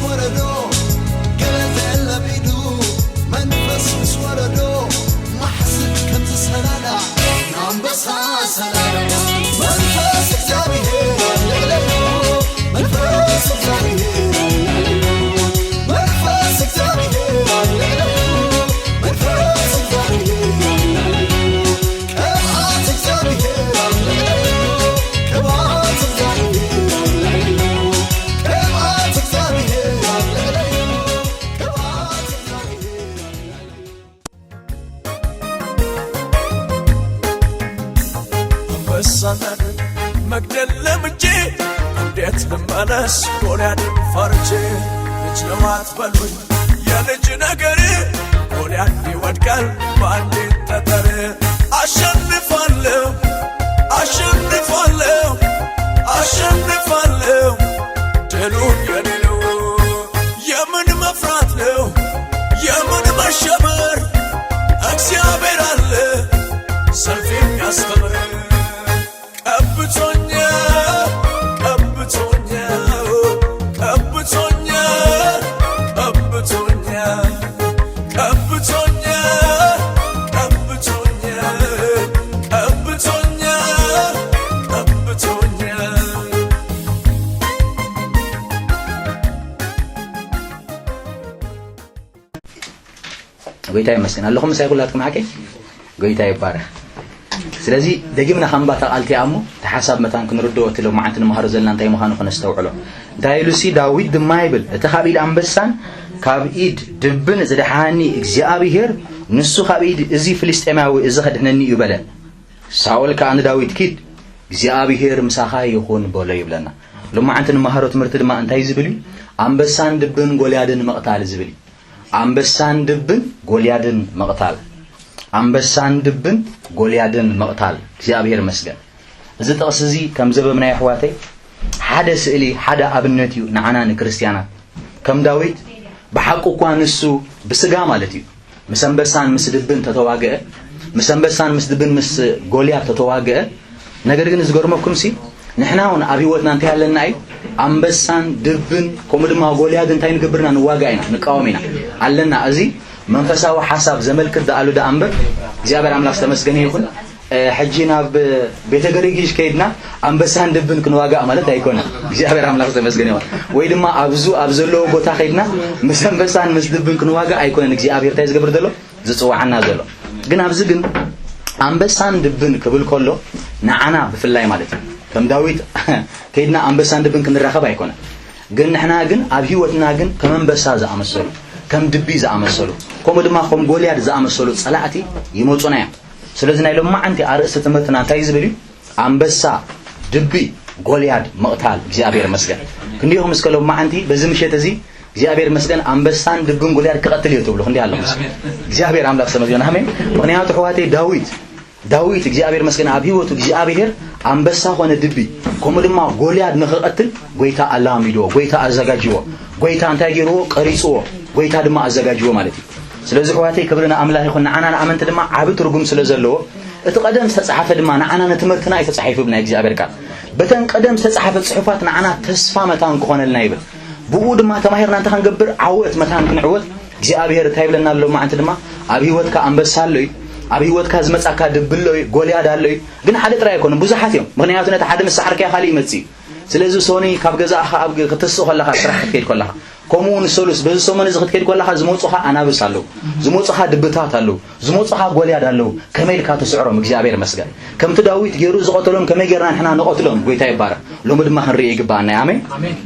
وردو قلت إلا بيدو منفس مش وردو محسد كنت سلالا نعم بس سلالا منفس اكتابي منفس اكتابي منفس اكتابي منفس اكتابي كبعات اكتابي كبعات اكتابي كبعات اكتابي كبعات اكتابي በሳናን መግደል ለምጄ እንዴት ልመለስ ጎልያድን ፈርቼ ልጅ ነው አትበሉኝ የልጅ ነገር ጎልያድ ይወድቃል በአንዲት ጠጠር አሸንፋለሁ አሸንፋለሁ አሸንፋለሁ ድሉ የኔ ነው የምን መፍራት ነው የምን መሸበር እግዚአብሔር አለ ሰልፍ የሚያስተምር ቀብቶኛ ቀብቶኛ ቀብቶኛ ቀብቶኛ ቀብቶኛ ቀብቶኛ ቀብቶኛ ቀብቶኛ ጎይታ ይመስገን አለኹም ሳይኩላትኩም ሐቂ ጎይታ ይባረክ ስለዚህ ደጊምና ኸምባታ ቃልቲ አሙ ተሐሳብ መታን ክንርዶ ተለው ማዓንት ንመሃሮ ዘለና እንታይ ምዃኑ ክነስተውዕሎ እንታይ ሉሲ ዳዊት ድማ ይብል እቲ ካብ ኢድ አንበሳን ካብ ኢድ ድብን ዝድሓኒ እግዚአብሔር ንሱ ካብ ኢድ እዚ ፍልስጤማዊ እዚ ኸድህነኒ እዩ በለ ሳኦል ከዓ ንዳዊት ኪድ እግዚአብሔር ምሳኻ ይኹን በሎ ይብለና ለማዓንት ንመሃሮ ትምህርቲ ድማ እንታይ ዝብል አንበሳን ድብን ጎልያድን መቕታል ዝብል አንበሳን ድብን ጎልያድን መቕታል አንበሳን ድብን ጎልያድን መቕታል እግዚአብሔር መስገን እዚ ጥቅስ እዚ ከም ዘበምና ይሕዋተይ ሓደ ስእሊ ሓደ ኣብነት እዩ ንዓና ንክርስቲያናት ከም ዳዊት ብሓቁ እኳ ንሱ ብስጋ ማለት እዩ ምስ አንበሳን ምስ ድብን ተተዋገአ ምስ አንበሳን ምስ ድብን ምስ ጎልያድ ተተዋገአ ነገር ግን ዝገርመኩም ሲ ንሕና እውን ኣብ ህይወትና እንታይ ኣለና እዩ አንበሳን ድብን ከምኡ ድማ ጎልያድ እንታይ ንግብርና ንዋጋ ኢና ንቃወም ኢና ኣለና እዚ መንፈሳዊ ሐሳብ ዘመልክት ዳአሉ ዳአምበር እግዚአብሔር አምላክ ተመስገነ ይሁን ሕጂ ናብ ቤተ ገረጊሽ ከይድና አንበሳን ድብን ክንዋጋ ማለት አይኮነ እግዚአብሔር አምላክ ተመስገነ ይሁን ወይ ድማ ኣብዘለው ቦታ ከይድና ምስ አንበሳን ምስ ድብን ክንዋጋ አይኮነ እግዚአብሔር ታይ ዝገብር ዘሎ ዝጽዋዓና ዘሎ ግን ኣብዚ ግን አንበሳን ድብን ክብል ከሎ ንዓና ብፍላይ ማለት ከም ዳዊት ከይድና አንበሳን ድብን ክንራኸብ አይኮነ ግን ንሕና ግን ኣብ ህይወትና ግን ከም አንበሳ ዝኣመሰሉ ከም ድቢ ዝኣመሰሉ ከምኡ ድማ ከም ጎልያድ ዝኣመሰሉ ጸላእቲ ይመጹና እዮም ስለዚህ ናይ ሎማዓንቲ ኣርእስቲ ትምህርትና እንታይ ዝብል እዩ አንበሳ ድቢ ጎልያድ መቕታል እግዚአብሔር መስገን ክንዲኹም እስከ ሎማዓንቲ በዚ ምሸት እዚ እግዚአብሔር መስገን አንበሳን ድብን ጎልያድ ክቐትል እዩ ትብሉ ክንዲ ኣለኹም እግዚአብሔር አምላክ ተመስገን አሜን ምክንያቱ ሕዋተይ ዳዊት እግዚአብሔር መስገን ኣብ ህይወቱ እግዚአብሔር አንበሳ ሆነ ድቢ ከምኡ ድማ ጎልያድ ንኽቐትል ጎይታ ኣላሚድዎ ጎይታ ኣዘጋጅዎ ጎይታ እንታይ ገይርዎ ቀሪጽዎ ጎይታ ድማ ኣዘጋጅዎ ማለት እዩ ስለዚህ ሕዋተይ ክብርና አምላክ ይኹን ንዓና ንኣመንቲ ድማ ዓብ ትርጉም ስለ ዘለዎ እቲ ቀደም ዝተጻሕፈ ድማ ንዓና ንትምህርትና የተጻሒፉ ብናይ እግዚአብሔር ቃል በተን ቀደም ዝተጻሕፈ ጽሑፋት ንዓና ተስፋ መታን ክኾነልና ይብል ብኡ ድማ ተማሂርና እንተ ክንገብር ዓወት መታን ክንዕወት እግዚአብሔር እንታይ ይብለና ኣሎ ማዓንቲ ድማ ኣብ ህይወትካ አንበሳ ኣሎ ኣብ ህይወትካ ዝመጻካ ድብሎ ጎልያድ ኣሎ ግን ሓደ ጥራይ ኣይኮነን ብዙሓት እዮም ምክንያቱ ነቲ ሓደ መሳሕርካ ካሊ ይመጽእ ስለዚህ ሶኒ ካብ ገዛኻ ኣብ ክትስቕ ከለኻ ስራሕ ክትከይድ ከለኻ ከምኡውን ሰሉስ በዚ ሰሞን እዚ ክትከይድ ከለኻ ዝመጹኻ ኣናብስ ኣለዉ ዝመጹኻ ድብታት ኣለዉ ዝመጹኻ ጎልያድ ኣለዉ ከመይ ኢልካ ትስዕሮም እግዚአብሔር መስገን ከምቲ ዳዊት ገይሩ ዝቐተሎም ከመይ ጌርና ንሕና ንቐትሎም ጎይታ ይባረክ ሎሚ ድማ ክንሪኦ ይግባአና ኣሜን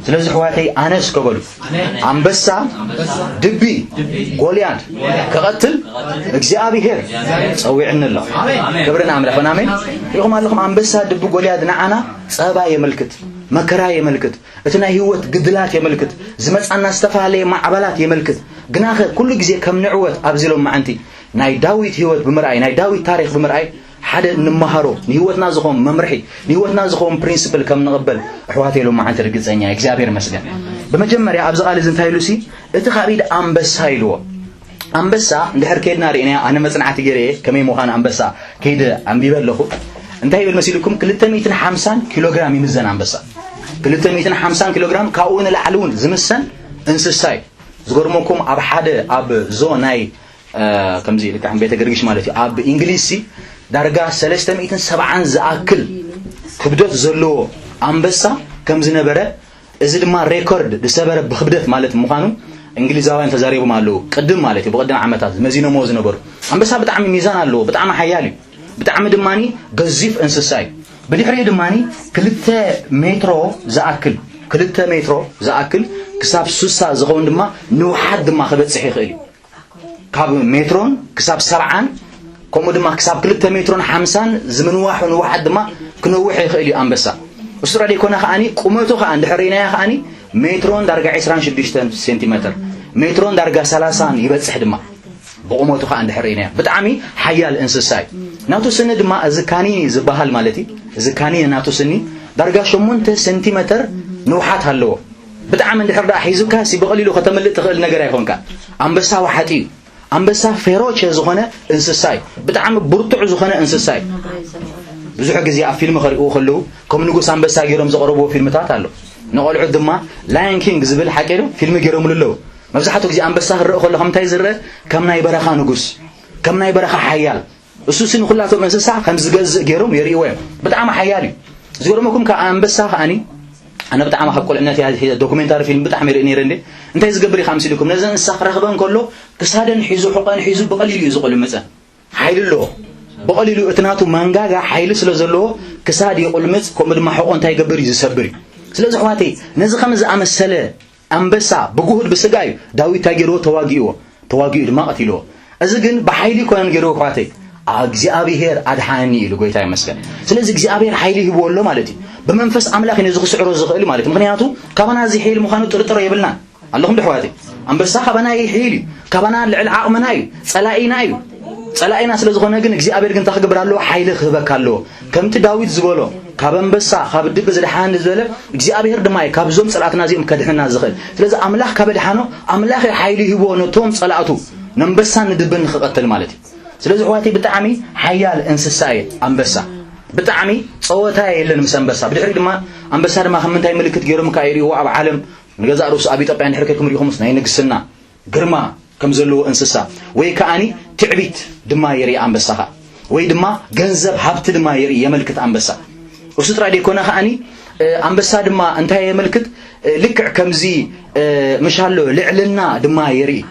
ስለዚህ ሕዋተይ ኣነስ ከበሉ አንበሳ ድቢ ጎልያድ ክቐትል እግዚአብሔር ጸዊዕኒ ኣሎ ክብርና ኣምላኽ ኣሜን ይኹም ኣለኹም አንበሳ ድቢ ጎልያድ ንዓና ጸባ የመልክት መከራ የመልክት እትና ህይወት ግድላት የመልክት ዝመጻና ዝተፋለየ ማዕበላት የመልክት ግናኸ ኩሉ ግዜ ከም ንዕወት ኣብዚሎም ማዓንቲ ናይ ዳዊት ህይወት ብምርኣይ ናይ ዳዊት ታሪክ ብምርኣይ ሓደ ንመሃሮ ንህይወትና ዝኾን መምርሒ ንህይወትና ዝኾን ፕሪንሲፕል ከም ንቕበል ኣሕዋተይሎም ማዓንቲ ርግጸኛ እግዚአብሔር መስገን በመጀመርያ ኣብዚ ቃል እዚ እንታይ ኢሉሲ እቲ ኻቢድ አንበሳ ኢልዎ አንበሳ እንድሕር ከይድና ርኢና ኣነ መጽናዕቲ ገይረ ከመይ ምዃኑ አንበሳ ከይደ ኣንቢበ ኣለኹ እንታይ ይብል መሲልኩም 250 ኪሎግራም ይምዘን አንበሳ 250 ኪሎግራም ካብኡ ንላዕሊ እውን ዝምሰን እንስሳይ ዝገርመኩም ኣብ ሓደ ኣብ ዞናይ ከምዚ ልክ ዓም ቤተ ገርግሽ ማለት እዩ ኣብ እንግሊዝ ዳርጋ 370 ዝኣክል ክብደት ዘለዎ ኣንበሳ ከም ዝነበረ እዚ ድማ ሬኮርድ ዝሰበረ ብክብደት ማለት ምዃኑ እንግሊዛውያን ተዛሪቦም ኣለዉ ቅድም ማለት እዩ በቀደም ዓመታት መዚኖሞ ዝነበሩ አንበሳ ብጣዕሚ ሚዛን ኣለዎ ብጣዕሚ ሓያል እዩ ብጣዕሚ ድማኒ ገዚፍ እንስሳ እዩ ብድሕሪኡ ድማኒ 2 ሜትሮ ዝኣክል ክሳብ 60 ዝኸውን ድማ ንውሓት ድማ ክበጽሕ ይኽእል ካብ ሜትሮን ክሳብ 70 ከምኡ ድማ ክሳብ 2 ሜትሮን 50 ዝምንዋሕ ንውሓት ድማ ክነውሕ ይኽእል እዩ አንበሳ እሱ ጥራይ ኮነ ኸኣኒ ቁመቱ ኸኣ እንድሕሪናያ ኸኣኒ ሜትሮን ዳርጋ 26 ሴንቲሜትር ሜትሮን ዳርጋ 30 ይበጽሕ ድማ بقومته خان دحرينا بتعمي حيال إنسان ناتو سنة دما زكاني زباهل مالتي زكاني ناتو سني درجة 8 سنتيمتر نوحات هاللو بتعمل دحر ده حيزوكا سيبقلي له ختم اللي تغل نجرا يخونك عم بسا وحدي عم بسا فيروش زخنة إنسان بتعمل برتع زخنة إنسان بزح جزء فيلم خلقه خلو كم نقول عم بسا جرم زقربه فيلم تاعتالو نقول عدما لاين كينج زبل حكيله فيلم جرم له مبزحته جزء عم بسا هرق خلو هم تايزره كم ناي برخا نقص كم ناي برخا حيال السوسين خلاتهم إنسان خمس جز جرم يريوه بتعمل حيالي زورمكم كعم بسا أني أنا بتعمل خب كل الناس هذه دوكيومنتاري فيلم بتعمل إني رندي أنت إذا قبري 5 لكم نزل السخر خبان كله كسادن حيزو حقان حيزو بقليل يزقل مثلا حيل له بقليل اتناتو مانجا حيل سلازلو كساد يقول مت كم دم حقان تاي قبري يسبري سلاز حواتي نزل 5 عام السلة أنبسا بجهد بسجاي داوي تاجرو تواجيو ما قتيلو أزجن بحيلي كون جرو حواتي أجزاء هير أدحاني لقيت هاي مسكن سلازك جزاء حيلي هو ولا مالتي بمنفس عملاك نزخ سعره زخيل مالتي مغنياتو كبنا زي حيل مخانو ترتر يبلنا اللهم دحواتي أم بس كبنا يحيلي كبنا العلاق مناي صلاينا سلازخنا جن جزاء جن تخبر له حيل خبك له كم تداويت زبله كبن بس خبد بزلحان زبله جزاء هير دماي كابزوم صلاتنا زي مكدحنا زخيل سلاز عملاك كبدحانو عملاك حيلي هو نتوم صلاتو نمبسان ندبن خقتل مالتي سلازي حواتي بتعمي حيال انسساي أنبسا بتعمي صوتها إلا نمس أنبسا بدحري دما أنبسا دما خمنتاي ملكت جيرم كايري هو أبو عالم نجزا روس أبي طبعا حركتكم ريهم سنين نقصنا جرما كم زلوا انسسا ويكاني تعبيت دما يري أنبساها وي دما جنزب حبت دما يري يملكت أنبسا وسترا دي كونا خاني أنبسا دما انتهى يملكت لكع كمزي مشالو لعلنا دما يري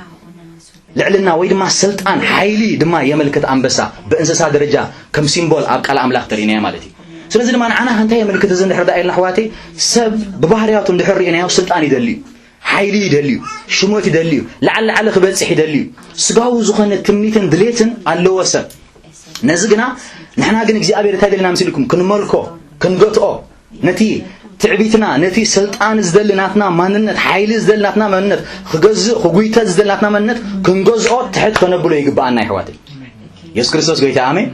لعلنا ويد ما سلطان حيلي دما يملكت أنبسا بإنسسا درجة كم سيمبول أبقى الأملاك ترينيا مالتي سلازي دما أنا هنتا يملكت زند حردا إلى حواتي سب ببحرياتهم دحر إنيا وسلطان يدلي حيلي يدلي شموت يدلي لعل خبزح يدلي سقاو زخنة تمنيتن دليتن على وسب نزقنا نحنا قلنا جزء أبي رتادلنا مسلكم كن ملكو كن قطعو نتي تعبيتنا نتي سلطان زدلناتنا ماننت حيل زدلناتنا ماننت خجز خجويتا زدلناتنا ماننت كنجزء تحت خنبلو يجبأنا حواتي يسوع كريستوس قيت آمين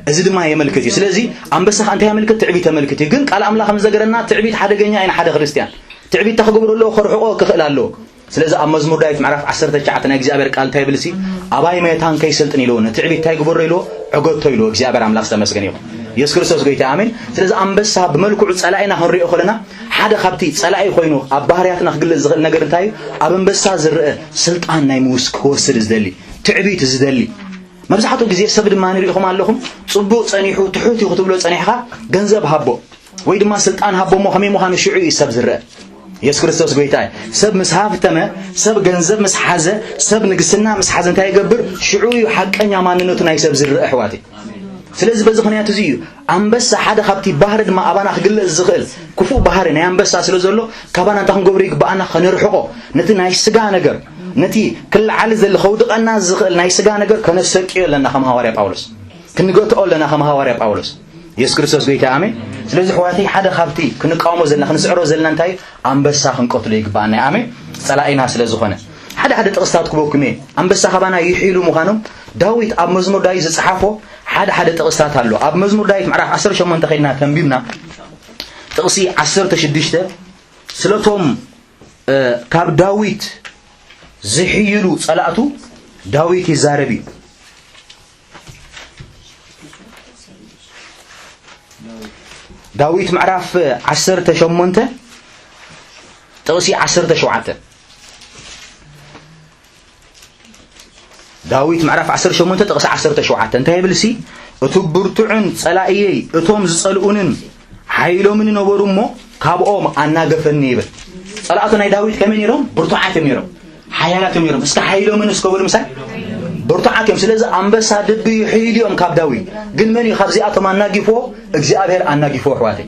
أزيد ما هي ملكتي سلازي عم بس أنت هي ملكت تعبيت ملكتي قل قال أملا خمس زجرنا تعبيت حدا جنيا إن حدا خريستيان تعبيت تخجبر له خرحقه كخلال له سلازي أما مزمور دايت معرف 10 تشعتنا إجزابر قال تايبلسي أباي ما يتان كيسلتني له تعبيت تايجبر له عقد تيلو إجزابر عم لاست مسكنيه يسوع كريستوس قيت آمين سلازي عم بس بملكه صلاينا هنري أخلنا حدا خبتي صلاي خوينو أبهرياتنا خجل زغل نجر تاي أبن بس زر سلطان نايموس كوسر زدلي تعبيت زدلي ما بزحتو جزء سبب ما نريهم علىهم صبوا صنيحو تحوتي وتبلو صنيحها جنزب هبو ويد ما سلطان هبو مخمي مخان الشعوي سب زر يسوع كريستوس قيتاي سب مسحاف تمه سب جنزب مسحازه سب نقسنا مسحازه انت يقبر شعوي حقنيا ماننتنا يسب زر احواتي سلازي بزخنيات زيو أنبس حدا خبتي بحر ما أبانا خجل الزغل كفو بحر نيا أنبس سلازلو كابانا تهم قبريك بأنا خنرحقه نتي نايش سجا نجر نتي كل عالز اللي خودق أنا الزغل نايش سجا نجر كنسك لنا خم هواري باولس كنقول تقول لنا خم هواري باولس يسوع كريستوس قيت آمين سلازي حواتي حدا خبتي كنقاوم زلنا خنسعره زلنا انتاي أنبس خنقتليك بأنا آمين سلاينا سلازو خنا حدا تقصات كبوكمي أنبس خبانا يحيلو مخانم داويت أب مزمور دايز صحافه حدا تقصات هالو أب مزمور دايت معرف 10 شمن تخيلنا تنبيبنا تقصي 10 تشدشته سلطهم كاب داويت زحيلو صلاتو داويت يزاربي داويت معرف 10 شمنته تقصي 10 شوعته داويت معرف 18 تقص 17 انتهي بلسي اتبرتعن صلايي اتوم زصلؤنن حيلومن نبرمو كابኦም አናገፈኒ ይበል صلاتنا داويت كمن يرم برتعات يرم حيالات يرم اسك حيلومن اسكبل مسا برتعات يم ስለዚህ አንበሳ ድብ ይሄልዮም ካብ ዳዊት ግን መን ይخبዚአቶም አናጊፎ እግዚአብሔር አናጊፎ ሆዋቴ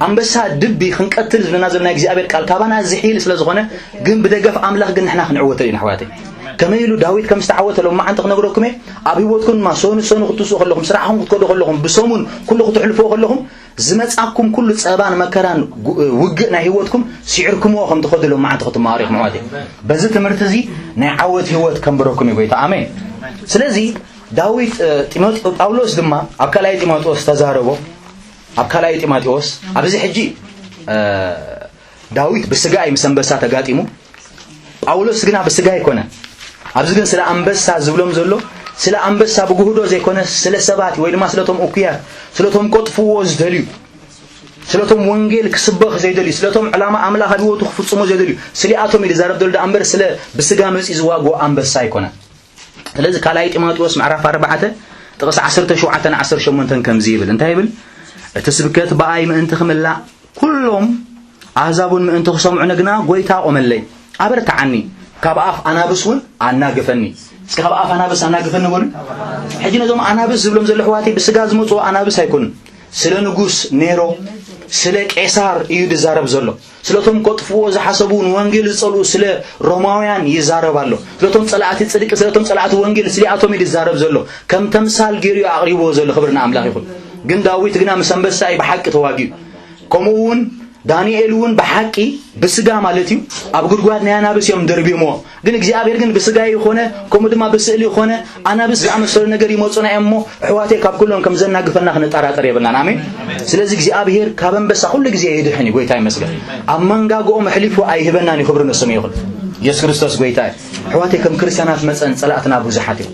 አንበሳ ድብ ይخንቀትል ዝናዘልና እግዚአብሔር ቃል ካባና ዝሒል ስለዝኾነ ግን በደገፍ አምላክ ግን احنا ክንዕወተው ይንሕዋቴ كميلو داويت كم استعوت لهم ما عن تقنقركم أبيوتكم ما سون خطوسو خلهم سرعهم كله خلهم بسومون كله خطحلفوا خلهم زمتعكم كل صعبان مكران وجنا هيوتكم سعركم وهم تاخذ لهم ما عن تاخذ ماريخ موادي بزت مرتزي نعوت هيوت كم بروكم يبيت آمين سلازي داويت تيموت أولوس دما أبكلاي تيموتوس تزاربو أبكلاي تيموتوس أبزي حجي داويت بسجاي مسنبسات قاتيمو أولوس جنا بسجاي كونه أبزغن سلا أنبسا زبلهم زلو سلا أنبسا بجهودو زي كونه سلا سبات ويلما سلاتهم أوكيا سلاتهم قطفوز دليو سلاتهم وانجيل كسبخ زي دليو سلاتهم علامة عملا هدوو تخفصمو زي دليو سلياتهم اللي زارب دول دا أنبر سلا بسقامس إزواغو أنبسا يكونه لذلك كالايت إماتوس معرف أربعة تقص 10 شوعة 10 شمونتن كم زيبل انتهي بل تسبكت بآي ما انتخم الله كلهم عذابون ما انتخ سمعنا قنا قويتا وملي أبرت عني كاباف أنا بسون أنا قفني كاباف أنا بس أنا قفني قول حجينا دوم أنا بس زبلهم زل حواتي بس جاز مطو أنا بس هيكون سلا نجوس نيرو سلا إسار يود زارب زلوا سلاتهم قطفوا حسبون وانجيل صلوا سلا روماويان يزارب الله سلاتهم صلاة تصدق سلاتهم صلاة وانجيل سلياتهم يزارب زلوا كم تمثال جيريو أغريبو زل خبرنا أملاك يقول جن داويت جنا مسنبس ساي بحق تواجي كمون دانيالون بحقي بسجا مالتي أبغى قوات نيانا بس يوم دربي مو جن إجابير جن بسجا يخونه كمود ما بسألي يخونه أنا بس عم أسأل نجاري موصنا أمه حواتي كاب كلهم كم زنا قفلنا خن ترى بلنا نامي سلزق إجابير كابن بس أقول لك زي يدحني قوي تاي مسجا أما نجا قوم حليفه أيه بناني خبرنا السمي يقول يسوع كريستوس قوي تاي حواتي كم كريستيانات مثلا صلاتنا بوزحاتي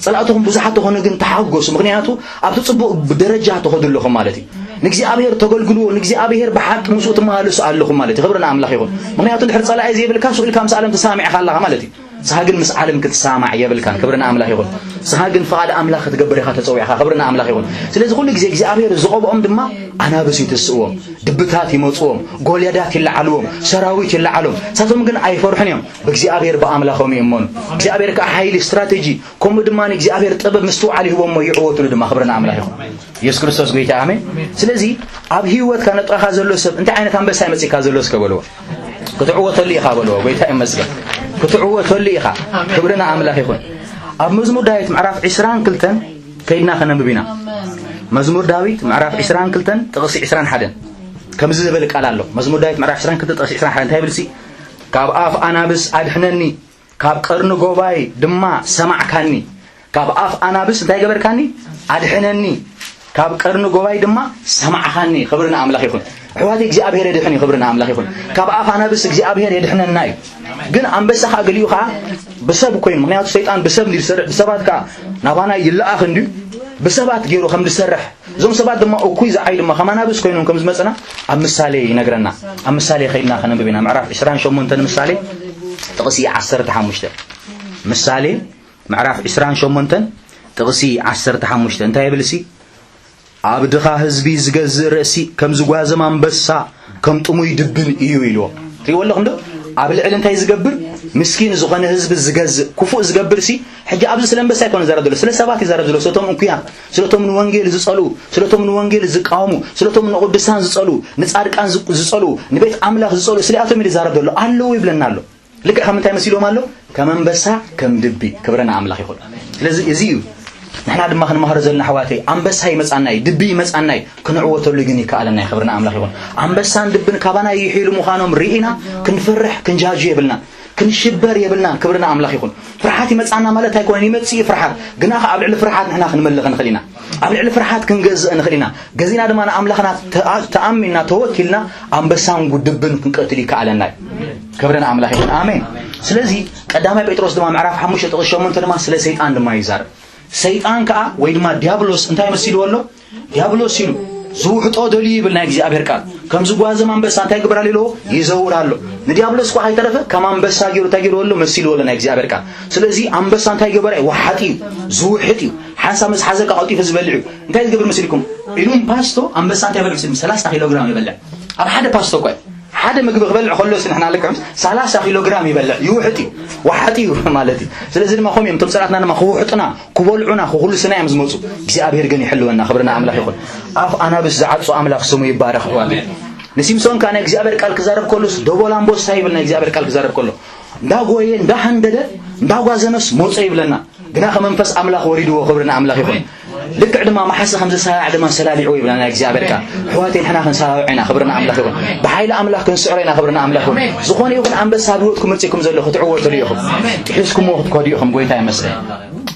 صلاتهم بوزحاتهم هنا جن تحققوا مغنياتو أبتصبوا بدرجات تأخذ لهم مالتي نجزي أبيهر تقول قلوا نجزي أبيهر بحق مسوت مالس علىهم مالتي خبرنا عم لخيهم مغنياتو الحر صلاة زي بالكاس والكام سالم تسامع خلها مالتي سهاجن مس عالم كتسامع يا بالكان خبرنا عم لخيهم سهاجن فعل أملاخ تقبل خات تسويها خبرنا عم لخيهم سلذ كل جزي أبيهر زقوب دما أنا بس يتسوهم دبتات يموتوهم قوليادات يلعلوهم سراويت يلعلوهم ساتهم جن أي فرحنيهم بجزي أبيهر بأملاخهم يمون جزي أبيهر كحيل استراتيجي كم دما نجزي أبيهر طب مستوى عليه هو ما يعوتون دما خبرنا عم لخيهم يسوع كريستوس قوي تامين سلذي أبي هو كانت أخذ اللوسب أنت عينك هم بس هيمسك هذا اللوس كبلوا كتعوّت اللي خابلوا قوي تام مسجد كتعوّت اللي خا خبرنا عم لخيهم أب مزمور داويت معرف 20 كلتن كيدنا خنا ببينا مزمور داويت معرف 20 كلتن تقصي 20 حدا كم زبلك قال له مزمور داويت معرف 20 كلتن تقصي 20 حدا تايبلسي كاب أف أنا بس أدحنني كاب قرن قباي دما سمع كاني كاب أف أنا بس تاي قبر كاني أدحنني كاب قرن قباي دما سمع خاني خبرنا أملاك يكون حوادي إجابير يدحني خبرنا أملاك يكون كاب أف أنا بس إجابير يدحننا ناي جن أم بس خاقليو خا بسبب كوين مغنيات الشيطان بسبب بسبات كا نبانا يلا أخندو بسبات جيرو خم دسرح زم سبات دما أكوي زعيل ما خمانا بس كوينهم كم زمتنا أم مثالي نقرنا أم مثالي خيرنا خنا ببينا معرف 20 شو منتن مثالي تقصي 10 تحمشته مثالي معرف 20 شو منتن تقصي 10 تحمشته انتهي بلسي عبدخا حزبي زغز راسي كم زغوا زمان بسا كم طمو يدبن ايو يلو تقول لكم ده عبل علم تاي زغبر مسكين زغنه حزب زغز كفو زغبر سي حجي عبد السلام بس يكون زردل سلا سبات يزردل سلطهم انكيا سلطهم من وانجيل زصلو سلطهم من وانجيل زقاومو سلطهم من قدسان زصلو نصادقان زصلو نبيت املاح زصلو سلياتهم يزردل الله يبلنالو لك هم تاي مسيلو مالو كمن بسا كم دبي كبرنا املاح يقول لذي يزيو نحن عندما خن مهر زلنا حواتي عم بس هاي مصعناي دبي مصعناي كنعوتو لغني كالنا خبرنا املاح يقول عم بسان دبن كابانا يحيلو مخانهم رينا كنفرح كنجاجي يبلنا كنشبر يبلنا كبرنا املاح يقول فرحاتي مصعنا مالت هيكون يمصي فرحات غنا ابلع الفرحات نحن خنملخ نخلينا ابلع الفرحات كنغز نخلينا غزينا دما املاحنا تامنا توكلنا عم بسان غدبن كنقتلي كالنا كبرنا املاح يقول امين ስለዚህ ቀዳማይ ጴጥሮስ ደማ ምዕራፍ 5 ጥቅስ 8 ደማ ስለ ሰይጣን ደማ ይዛር ሰይጣን ከአ ወይ ደማ ዲያብሎስ እንታይ መስይሉ ወሎ ዲያብሎስ ሲሉ زوحت أدلي بالنا እግዚአብሔር ቃል كم زواز من بس أنت يقبر عليه له يزور عليه نديابلس كوا هاي طرفه كمان بس تاجروا له مسيله لنا እግዚአብሔር ቃል ስለዚህ أم بس أنت يقبر وحاتي زوحتي حسب مس حزق عطي في زبلعه أنت يقبر مسيلكم إلهم باستو أم بس أنت يقبر مسيل 3 كيلوغرام يبلع أب حدا باستو كوي حدا مقبل بلع خلص نحن لكم 3 كيلوغرام يبلع يوحتي وحاتي مالتي ስለዚህ ما خوم يمتم صلاتنا ما خوحتنا كبولعنا كل سنة يمزموتو እግዚአብሔር ግን ይحلونا خبرنا أملاك يقول أف أنا بس زعطو أملاك سمو يبارك والله نسيمسون كان እግዚአብሔር ቃል كزارب كلوس دوبولان بوس ሳይብልና እግዚአብሔር ቃል كزارب كله እንዳጎየ እንዳሐንደደ እንዳጓዘነስ ሞጽ ይብለና ግና ከመንፈስ አምላክ ወሪድዎ خبرنا أملاك يقول ልክ ዕድማ ማሐሰ 50 ዕድማ ሰላሊዑ ይብለና እግዚአብሔር ቃል ሕዋቴን ሕና ክንሳውዕና خبرنا أملاك يقول بحيل أملاك ክንስዕረና خبرنا أملاك يقول ዝኾነ ይኹን አንበሳ ቢወትኩም ምጽኩም ዘሎ ክትዕወቱ ለይኹም ትሕስኩም ወቅት ኮዲኹም ጎይታ ይመስል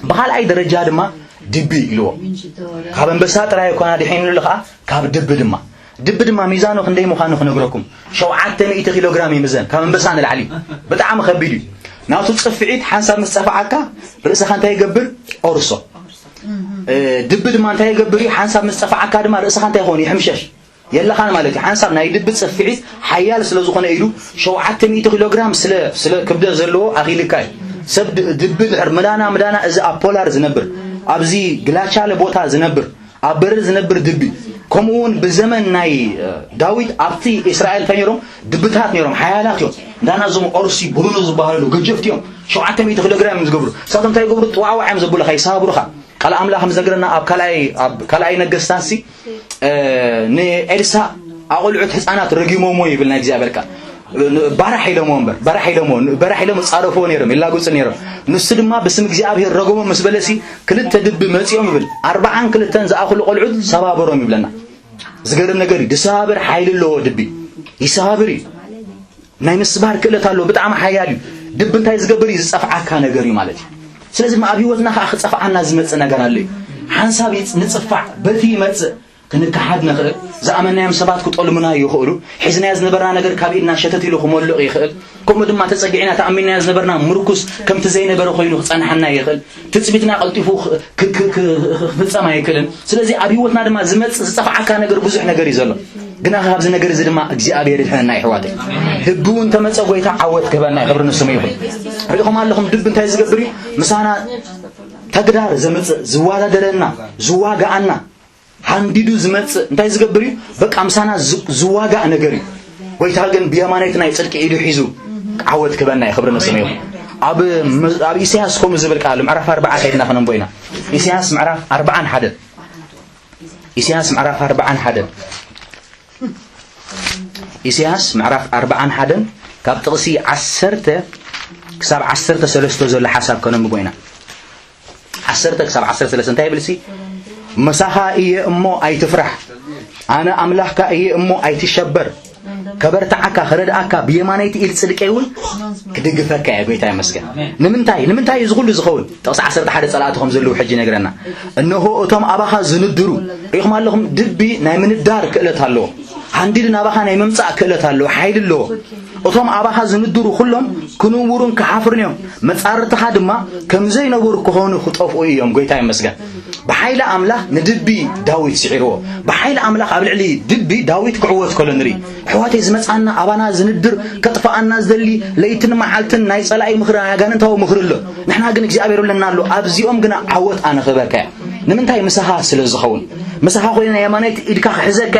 በኋላይ ደረጃ ድማ ድቢ ኢልዎ ካብ አንበሳ ጥራይ ኮና ዲሒኑ ለኻ ካብ ድብ ድማ ሚዛኑ ክንደይ ምዃኑ ክነግረኩም 700 ኪሎ ግራም ይምዘን ካብ አንበሳ ንላዕሊ በጣም ከቢድ እዩ ናቱ ጽፍዒት ሓንሳብ መስጸፋዓካ ርእስኻ እንታይ ይገብር ኦርሶ ድብ ድማ እንታይ ይገብር ሓንሳብ መስጸፋዓካ ድማ ርእስኻ እንታይ ይኾን ይሕምሸሽ የለኻን ማለት እዩ ሓንሳብ ናይ ድብ ጽፍዒት ሓያል ስለ ዝኾነ ኢሉ 700 ኪሎ ግራም ስለ ክብደት ዘለዎ ኣኺልካይ ሰብ ድብ ድሕር መዳና እዚ ኣፖላር ዝነብር ኣብዚ ግላቻለ ቦታ ዝነብር ኣብ በረር ዝነብር ድቢ ከምኡውን ብዘመን ናይ ዳዊት ኣብቲ እስራኤል ተነሮም ድብታት ነሮም ሓያላት እዮም እንዳናዞም ኦርሲ ብሩኑ ዝበሃሉ ገጀፍቲ እዮም 700 ኪሎ ግራም ዝገብሩ ሳቶም እንታይ ይገብሩ ጥዋዕዋዕም ዘብሉኻ ይሳብሩኻ ቃል ኣምላኽ ምዘግረና ኣብ ካልኣይ ነገስታሲ ንኤልሳ ኣቆልዑት ህፃናት ረጊሞሞ ይብልና እግዚአብሔር ቃል ባራሒሎሞ ጻረፎ ነይሮም ይላጉጽ ነይሮም ንሱ ድማ በስም እግዚአብሔር ረጎሞ መስበለሲ ክልተ ድብ መጽዮም ይብል 42 ዝኣኽሉ ቆልዑት ሰባበሮም ይብለና ዝገርም ነገር ድሰባበር ሓይል ኣለዎ ድቢ ይሰባበር ናይ ምስባር ክእለት ኣለዎ በጣም ሓያል ድብ እንታይ ዝገብር ዝጸፍዓካ ነገር እዩ ማለት እዩ ስለዚህ ኣብ ህይወትና ክጸፍዓና ዝመጽእ ነገር ኣለ ሓንሳብ ንጽፋዕ በቲ ይመጽእ ክንካሓድ ንኽእል ዝኣመናዮም ሰባት ክጠልሙና ይኽእሉ ሒዝናያ ዝነበርና ነገር ካብ ኢድና ሸተት ኢሉ ክመልቕ ይኽእል ከምኡ ድማ ተጸጊዕና ተኣሚንናያ ዝነበርና ምርኩስ ከምቲ ዘይነበረ ኮይኑ ክጸንሐና ይኽእል ትጽቢትና ቀልጢፉ ክፍጸም ኣይክእልን ስለዚ ኣብ ህይወትና ድማ ዝመጽእ ዝጸፍዓካ ነገር ብዙሕ ነገር እዩ ዘሎ ግና ካብዚ ነገር እዚ ድማ እግዚአብሔር ይሕነና ይሕዋተይ ህቡ እንተመጸ ጎይታ ዓወት ክህበና ይኽብር ንስሙ ይኹን ርኢኹም ኣለኹም ድብ እንታይ ዝገብር እዩ ምሳና ተግዳር ዘመጽእ ዝዋዳደረና ዝዋጋኣና ሃንዲዱ ዝመጽእ እንታይ ዝገብር እዩ በቃ ምሳና ዝዋጋእ ነገር እዩ ጎይታ ግን ብየማናይት ናይ ጽድቂ ኢዱ ሒዙ ዓወት ክህበና ይኽብር ንስሙ ይኹን ኣብ ኢሳያስ ከምኡ ዝብል ቃል ምዕራፍ 40 ከይድና ክነንብቦ ኢና ኢሳያስ ምዕራፍ 41 ኢሳያስ ምዕራፍ 41 ኢሳያስ ምዕራፍ 41 ካብ ጥቕሲ 10 ክሳብ 13 ዘሎ ሓሳብ ከነንብቦ ኢና 10 ክሳብ 13 እንታይ ይብልሲ መሳኻ እየ እሞ ኣይትፍራሕ ኣነ ኣምላኽካ እየ እሞ ኣይትሸበር ከበርታዓካ ክረድኣካ ብየማነይቲ ኢድ ጽድቀ ይውን ክድግፈካ እየ ጎይታ ይመስገን ንምንታይ እዚ ኩሉ ዝኸውን ጥቕሲ 11 ጸላእቲ ከም ዘለዉ ሕጂ ነግረና እነሆ እቶም ኣባኻ ዝንድሩ ሪኢኹም ኣለኹም ድቢ ናይ ምንዳር ክእለት ኣለዎ ሃንዲድ ናባኻ ናይ መምጻእ ክእለት ኣለዎ ሓይል ኣለዎ እቶም ኣባኻ ዝንድሩ ኩሎም ክንውሩን ክሓፍርን እዮም መጻርትኻ ድማ ከምዘይነበሩ ክኾኑ ክጠፍኡ እዮም ጎይታ ይመስገን بحيل أملاك ندبي داويد سعيره بحيل أملاك قبل علي دبي داويد كعوات كلنري حواتي زمت عنا أبانا زندر كطفى الناس ذلي ليتنا محلتنا نايس على أي مخرج عجان أنت هو مخرج له نحن هجن إجابير لنا له أبزي جنا عوات أنا خبرك نمنتهي مساحة سلزخون مساحة خوينا يمانيت إدك حزك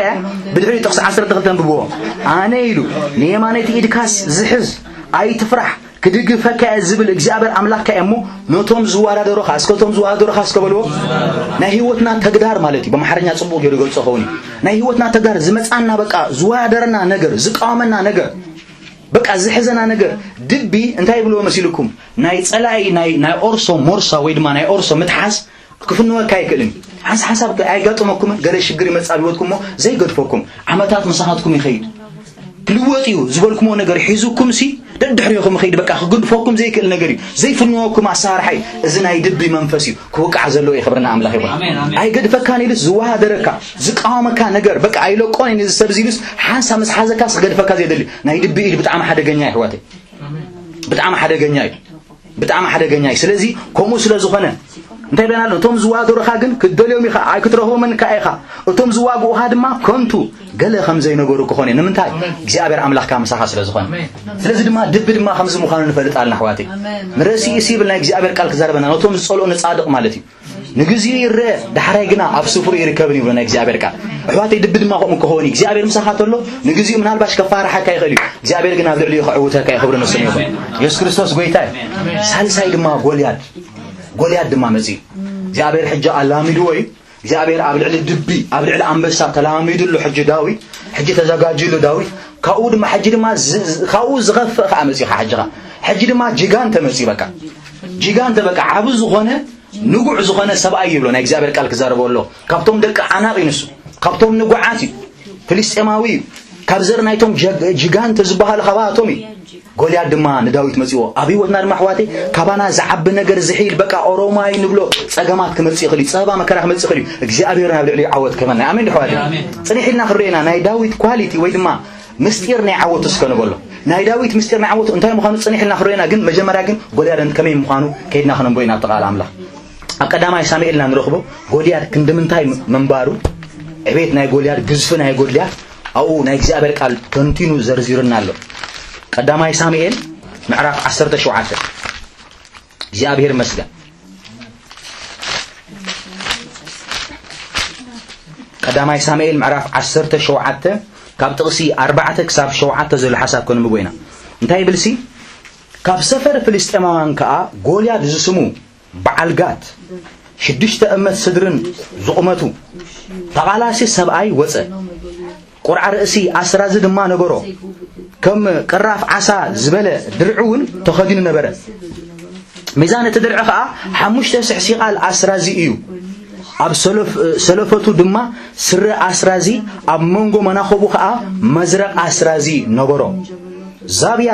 بدعي تقص 10 تغتن ببوه أنا يلو نيمانيت إدكاس زحز أي تفرح كدغفك زبل እግዚአብሔር አምላክ ከእሙ ኖቶም ዝዋራ ደሮኻስ ከቶም ዝዋራ ደሮኻስ ከበልዎ ናይ ህይወትና ተግዳር ማለት እዩ በማሐረኛ ጽቡቅ ገሩ ገልጾ ሆኒ ናይ ህይወትና ተግዳር ዝመጻና በቃ ዝዋደረና ነገር ዝቃወመና ነገር በቃ ዝሕዘና ነገር ድቢ እንታይ ብሎ መሲልኩም ናይ ጸላይ ናይ ኦርሶ ሞርሳ ወይ ድማ ናይ ኦርሶ ምትሓስ ክፍንወካ ይክልን ሓሳብ ኣይጋጥመኩም ገለ ሽግር ይመጻ ቢወትኩም ዘይገድፈኩም ዓመታት መሳኻትኩም ይኸይድ ክልወጥዩ ዝበልኩሞ ነገር ሒዙኩም ሲ ደድሕሪኩም ኸይድ በቃ ክግድፎኩም ዘይክእል ነገር እዩ ዘይፍንወኩም ኣሳርሐይ እዚ ናይ ድቢ መንፈስ እዩ ክወቃዕ ዘሎ ይኽብርና ኣምላኽ ይኹን ኣይ ገድፈካን ኢልስ ዝዋሃደረካ ዝቃወመካ ነገር በቃ ኣይለቆን እዚ ሰብ ዚልስ ሓንሳ ምስ ሓዘካ ዝገድፈካ ዘይደሊ ናይ ድቢ ኢድ ብጣዕሚ ሓደገኛ ይሕዋተይ ብጣዕሚ ሓደገኛ እዩ ስለዚ ከምኡ ስለ ዝኾነ እንታይ በናል እቶም ዝዋገሩኻ ግን ክደልዮም ኢኻ ኣይክትረኽቦምን ካኢኻ እቶም ዝዋግኡኻ ድማ ኮንቱ ገለ ከም ዘይነገሩ ክኾነ ንምንታይ እግዚአብሔር ኣምላኽካ ምሳኻ ስለ ዝኾነ ስለዚ ድማ ድቢ ድማ ከምዚ ምዃኑ ንፈልጥ ኣለና ኣሕዋተይ ንርእሲ ይብል ናይ እግዚአብሔር ቃል ክዛረበና ነቶም ዝጸልኡ ንጻድቕ ማለት እዩ ንግዚኡ ይርአ ዳሕራይ ግና ኣብ ስፍሩ ይርከብን ይብሎ ናይ እግዚአብሔር ቃል ኣሕዋተይ ድቢ ድማ ከምኡ ክኸውን እግዚአብሔር ምሳኻ ተሎ ንግዚኡ ምናልባሽ ከፋርሓካ ይኽእል እዩ እግዚአብሔር ግን ኣብ ልዕሊኡ ከዕውተካ ይኽብር ንስን ይኹን ኢየሱስ ክርስቶስ ጎይታ ሳልሳይ ድማ ጎልያድ ድማ መጽኡ እግዚአብሔር ሕጂ ኣላሚዱ ወይ እግዚአብሔር ኣብ ልዕሊ ድቢ ኣብ ልዕሊ አንበሳ ተላሚዱሉ ሕጂ ዳዊት ሕጂ ተዘጋጅሉ ዳዊት ካብኡ ድማ ሕጂ ድማ ካብኡ ዝኸፍእ ከዓ መጽኢኻ ሕጂ ድማ ጂጋንተ መጽኢ በቃ ጂጋንተ በቃ ዓብ ዝኾነ ንጉዕ ዝኾነ ሰብኣይ ይብሎ ናይ እግዚአብሔር ቃል ክዛረበ ኣሎ ካብቶም ደቂ ዓናቕ ይንሱ ካብቶም ንጉዓት እዩ ፍልስጤማዊ ካብ ዘር ናይቶም ጂጋንተ ዝበሃሉ ከባቶም እዩ ጎልያድ ድማ ንዳዊት መጽኢዎ ኣብ ህይወትና ድማ ኣሕዋተይ ካባና ዝዓቢ ነገር ዝሒል በቃ ኦሮማይ ንብሎ ጸገማት ክመጽእ ይኽእል እዩ ጸባ መከራ ክመጽእ ይኽእል እዩ እግዚአብሔር ናብ ልዕሊ ዓወት ከመና ኣሜን ኣሕዋተይ ጽኒሕልና ክርኤና ናይ ዳዊት ኳሊቲ ወይ ድማ ምስጢር ናይ ዓወቱ እስከንበሎ ናይ ዳዊት ምስጢር ናይ ዓወቱ እንታይ ምዃኑ ጽኒሕልና ክርኤና ግን መጀመርያ ግን ጎልያድ ከመይ ምዃኑ ከይድና ክነንብቦ ኢና ተቓል ኣምላኽ ኣብ ቀዳማይ ሳሙኤልና ንረኽቦ ጎልያድ ክንድምንታይ መንባሩ ዕቤት ናይ ጎልያድ ግዝፊ ናይ ጎልያድ ኣብኡ ናይ እግዚአብሔር ቃል ተንቲኑ ዘርዚርና ኣሎ ቀዳማይ ሳሙኤል ምዕራፍ 17 እግዚአብሔር መስገን ቀዳማይ ሳሙኤል ምዕራፍ 17 ካብ ጥቕሲ 4 ክሳብ 7 ዘሎ ሓሳብ ክንብቦ ኢና እንታይ ይብልሲ ካብ ሰፈር ፍልስጤማውያን ከዓ ጎልያድ ዝስሙ በዓልጋት 6 እመት ስድርን ዝቁመቱ ተቓላሲ ሰብኣይ ወፀ ቁርዓ ርእሲ ኣስራዚ ድማ ነገሮ ከም ቅራፍ ዓሳ ዝበለ ድርዑውን ተኸዲኑ ነበረ ሚዛን እቲ ድርዕ ከዓ 5 ሲቃል ኣስራዚ እዩ ኣብ ሰለፈቱ ድማ ስረ ኣስራዚ ኣብ መንጎ መናኸቡ ከዓ መዝረቕ ኣስራዚ ነገሮ ዛብያ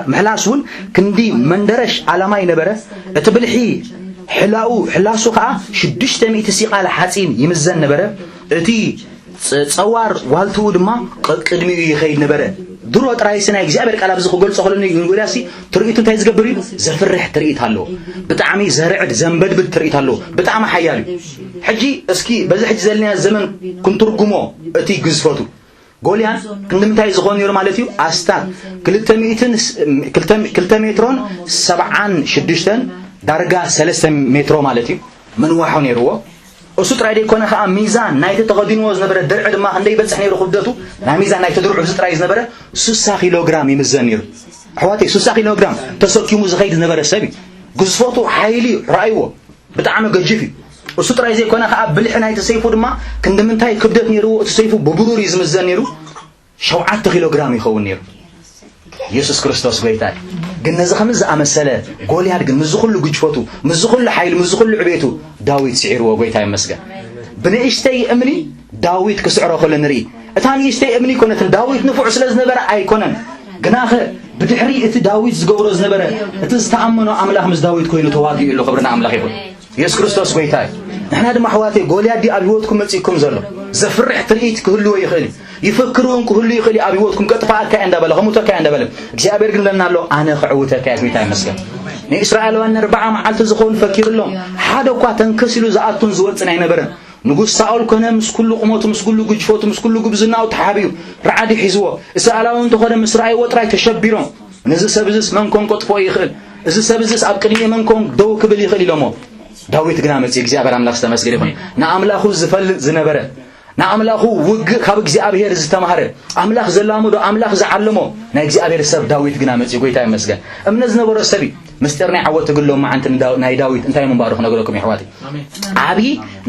ምሕላስውን ክንዲ መንደረሽ ዓላማይ ነበረ እቲ ብልሒ ሕላሱ ከዓ 600 ሲቃል ሓጺን ይምዘን ነበረ እቲ ጸዋር ዋልትኡ ድማ ቅድሚኡ ይኸይድ ነበረ ድሮ ጥራይስ ናይ እግዚአብሔር ቃል ኣብዚ ክገልጾ ከለኒ ጎልያድ ትርኢቱ እንታይ ዝገብር እዩ ዘፍርሕ ትርኢት ኣሎ ብጣዕሚ ዘርዕድ ዘንበድብድ ትርኢት ኣሎ ብጣዕሚ ሓያል እዩ ሕጂ እስኪ በዚ ሕጂ ዘለና ዘመን ክንትርጉሞ እቲ ግዝፈቱ ጎልያድ ክንድምታይ ዝኾን ነይሩ ማለት እዩ ኣስታት 2 ሜትሮን 76 ዳርጋ 3 ሜትሮ ማለት እዩ መንዋሖ ነይርዎ እሱ ጥራይ ደይኮነ ከዓ ሚዛን ናይቲ ተኸዲንዎ ዝነበረ ድርዕ ድማ ክንደይ በፅሕ ነይሩ ክብደቱ ናይ ሚዛን ናይቲ ድርዑ ዝጥራይ ዝነበረ 60 ኪሎግራም ይምዘን ነይሩ ኣሕዋተይ 60 ኪሎግራም ተሰኪሙ ዝኸይድ ዝነበረ ሰብ እዩ ግዝፈቱ ሓይሊ ረኣይዎ ብጣዕሚ ገጅፍ እዩ እሱ ጥራይ ዘይኮነ ከዓ ብልሒ ናይቲ ሰይፉ ድማ ክንድምንታይ ክብደት ነይርዎ እቲ ሰይፉ ብብሩር ዝምዘን ነይሩ 7 ኪሎግራም ይኸውን ነይሩ ኢየሱስ ክርስቶስ ጎይታ ግን ነዚ ከምዝ ዝኣመሰለ ጎልያድ ግን ምዝ ኩሉ ግጅፈቱ ምዝ ኩሉ ሓይል ምዝ ኩሉ ዕቤቱ ዳዊት ስዒርዎ ጎይታ ይመስገን ብንእሽተይ እምኒ ዳዊት ክስዕሮ ከሎ ንርኢ እታ ንእሽተይ እምኒ ኮነት ዳዊት ንፉዕ ስለ ዝነበረ ኣይኮነን ግናኸ ብድሕሪ እቲ ዳዊት ዝገብሮ ዝነበረ እቲ ዝተኣመኖ ኣምላኽ ምስ ዳዊት ኮይኑ ተዋጊኡ ኣሎ ክብርና ኣምላኽ ይኹን ኢየሱስ ክርስቶስ ጎይታ ንሕና ድማ ኣሕዋተይ ጎልያድ ኣብ ህይወትኩም መጺእኩም ዘሎ ዘፍርሕ ትርኢት ክህልዎ ይኽእል ይፈክሩን ክህሉ ይኽእል ኣብ ህይወትኩም ቀጥፋእካ እንዳበለ ከሙተካ እንዳበለ እግዚአብሔር ግን ለና ኣሎ ኣነ ክዕውተካ ጎይታ ይመስገን ንእስራኤላውያን 40 መዓልቲ ዝኾኑ ፈኪሩሎም ሓደ እኳ ተንከሲሉ ዝኣቱን ዝወፅን ኣይነበረን ንጉስ ሳኦል ኮነ ምስ ኩሉ ቁመቱ ምስ ኩሉ ግጅፈቱ ምስ ኩሉ ግብዝናው ተሓቢዩ ረዓዲ ሒዝዎ እስራኤላውያን ተኾነ ምስ ራእይዎ ጥራይ ተሸቢሮም ነዚ ሰብዝስ መንኮን ቆጥፎ ይኽእል እዚ ሰብዝስ ኣብ ቅድሚ መንኮን ደው ክብል ይኽእል ኢሎሞ ዳዊት ግና መጽ እግዚአብሔር ኣምላኽ ዝተመስገነ ይኹን ንኣምላኹ ዝፈልጥ ዝነበረ ንኣምላኹ ውግእ ካብ እግዚአብሔር ዝተማሃረ ኣምላኽ ዘላሙዶ ኣምላኽ ዝዓለሞ ናይ እግዚአብሔር ሰብ ዳዊት ግና መጽ ጎይታ ይመስገን እምነት ዝነበሮ ሰብ ምስጢር ናይ ዓወት ትግሎም ማዓንቲ ናይ ዳዊት እንታይ መንባሩ ክነግረኩም ይሕዋት ዓቢ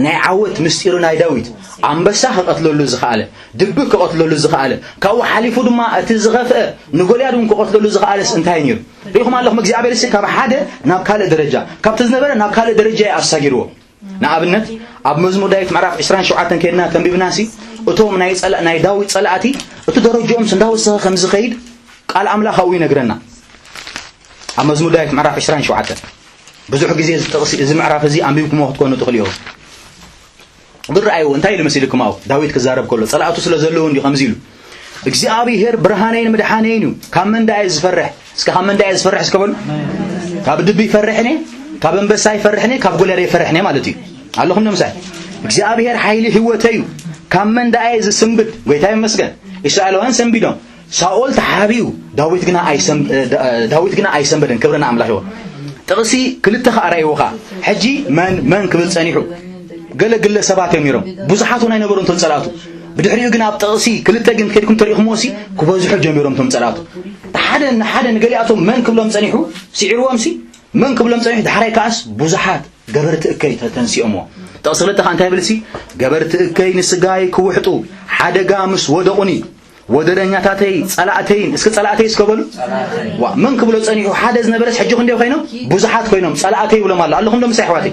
ናይ ዓወት ምስጢሩ ናይ ዳዊት ኣንበሳ ክቀትለሉ ዝኽኣለ ድቢ ክቀትለሉ ዝኽኣለ ካብኡ ሓሊፉ ድማ እቲ ዝኸፍአ ንጎልያድ እውን ክቀትለሉ ዝኽኣለስ እንታይ ነይሩ ሪኢኹም ኣለኹም እግዚአብሔር ካብ ሓደ ናብ ካልእ ደረጃ ካብቲ ዝነበረ ናብ ካልእ ደረጃ ኣሳጊርዎ ንኣብነት ኣብ መዝሙር ዳዊት ምዕራፍ 27 ከድና ተንቢብናሲ እቶም ናይ ዳዊት ጸላእቲ እቲ ደረጃኦም እንዳወሰኸ ከም ዝኸይድ ቃል ኣምላኽ ኣው ይነግረና ኣብ መዝሙር ዳዊት ምዕራፍ 27 ብዙሕ ግዜ ዝጥቕሲ እዚ ምዕራፍ እዚ ኣንቢብኩሞ ክትኮኑ ትኽእሉ ኢኹም ብርኣይዎ እንታይ ኢሉ መሲልኩም ኣው ዳዊት ክዛረብ ከሎ ጸላእቱ ስለ ዘለዎ እንዲ ከምዚ ኢሉ እግዚአብሔር ብርሃነይን ምድሓነይን እዩ ካብ መንዳ እየ ዝፈርሕ እስከ ካብ መንዳ እየ ዝፈርሕ እስከበሉ ካብ ድቢ ይፈርሕኒ كابن بس يفرحني كابقول ري يفرحني مالتي اللهم نمسح እግዚአብሔር ኃይል ህይወተዩ ካመን ዳይዝ ስምብት ጎይታይ መስገን ኢስራኤላውያን ሰምቢዶም ሳኦል ተሐቢው ዳዊት ግና አይሰምበደን ክብርና አምላክ ይሁን ጥቅሲ ክልተ ኸአራይውኻ ሕጂ መን ክብል ጸኒሑ ገለግለ ሰባት የሚሮም ብዙሓት ሆናይ ነበሩን ተንጸላቱ ብድሕሪኡ ግን ኣብ ጥቅሲ ክልተ ግን ከድኩም ተሪኹሞሲ ክበዝሑ ጀሚሮም ተንጸላቱ ሓደ ንገሊኣቶም መን ክብሎም ጸኒሑ ሲዕርዎምሲ መን ክብሎም ጸኒሑ ድሕራይ ካስ ብዙሓት ገበርቲ እከይ ተንሲኦሞ تأصلت خان تابلسي جبرت كين السجاي كوحتو حدقا مس ودقني ودرنيا تاتي صلاتين اسك صلاتي اسكبلو ومن قبلو صنيحو حدز نبرس حجو خنديو خينو بوزحات خينو صلاتي ولا مال اللهم لم سيحواتي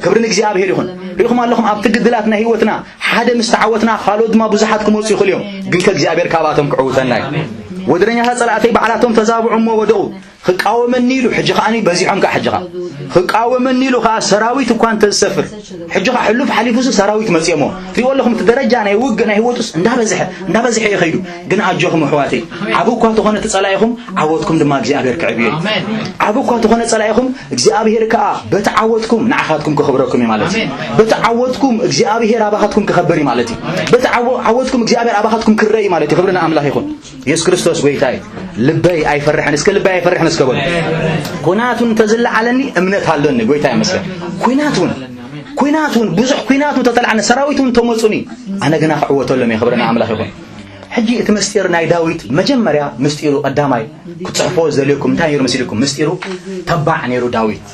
كبرن እግዚአብሔር ይሁን ይሁን اللهم ኣብ ትግድላትና ህይወትና ሓደ ምስተዓወትና خالود ما بوزحاتكم ወጽ ይخልዮም ግን ከእግዚአብሔር ካባቶም ቅዑተናይ ودرنيا صلاتي بعلاتهم تزابعوا مو ودقو خقاومني له حجي خاني بزيحهم كحجها خقاومني له خا سراويت እንኳን ተሰፍር حجها حلف حليفوس سراويت መጽየሞ ትይወ ለኩም ተደረጃና ይውግና ህይወቱስ እንዳበዝሕ ይኸይዱ ግን አጆኹም ህዋቴ አቡኳ ተኾነ ተጸላይኹም ዓወትኩም ድማ እግዚአብሔር ከዕብየ አቡኳ ተኾነ ተጸላይኹም እግዚአብሔር ከአ በተዓወትኩም ንዓኻትኩም ከኽብረኩም ማለት በተዓወትኩም እግዚአብሔር አባኻትኩም ከኸበሪ ማለት በተዓወትኩም እግዚአብሔር አባኻትኩም ክረይ ማለት ይኽብርና አምላክ ይኹን ኢየሱስ ክርስቶስ ጎይታይ ልበይ አይፈርሕን እስከ ልበይ አይፈርሕን እስከበሉ ኩናቱን ተዝላ ዓለኒ እምነት አለኒ ጎይታይ መስገን ኩናቱን ብዙሕ ኩናቱን ተጠልዓነ ሰራዊቱን ተመጹኒ አነ ግና ክዕወተሎም ይኽብርና አምላክ ይኹን ሕጂ እቲ ምስጢር ናይ ዳዊት መጀመርያ ምስጢሩ ቀዳማይ ክጽሕፎ ዘለኩም እንታይ ነይሩ መስሊኩም ምስጢሩ ተባዕ ነይሩ ዳዊት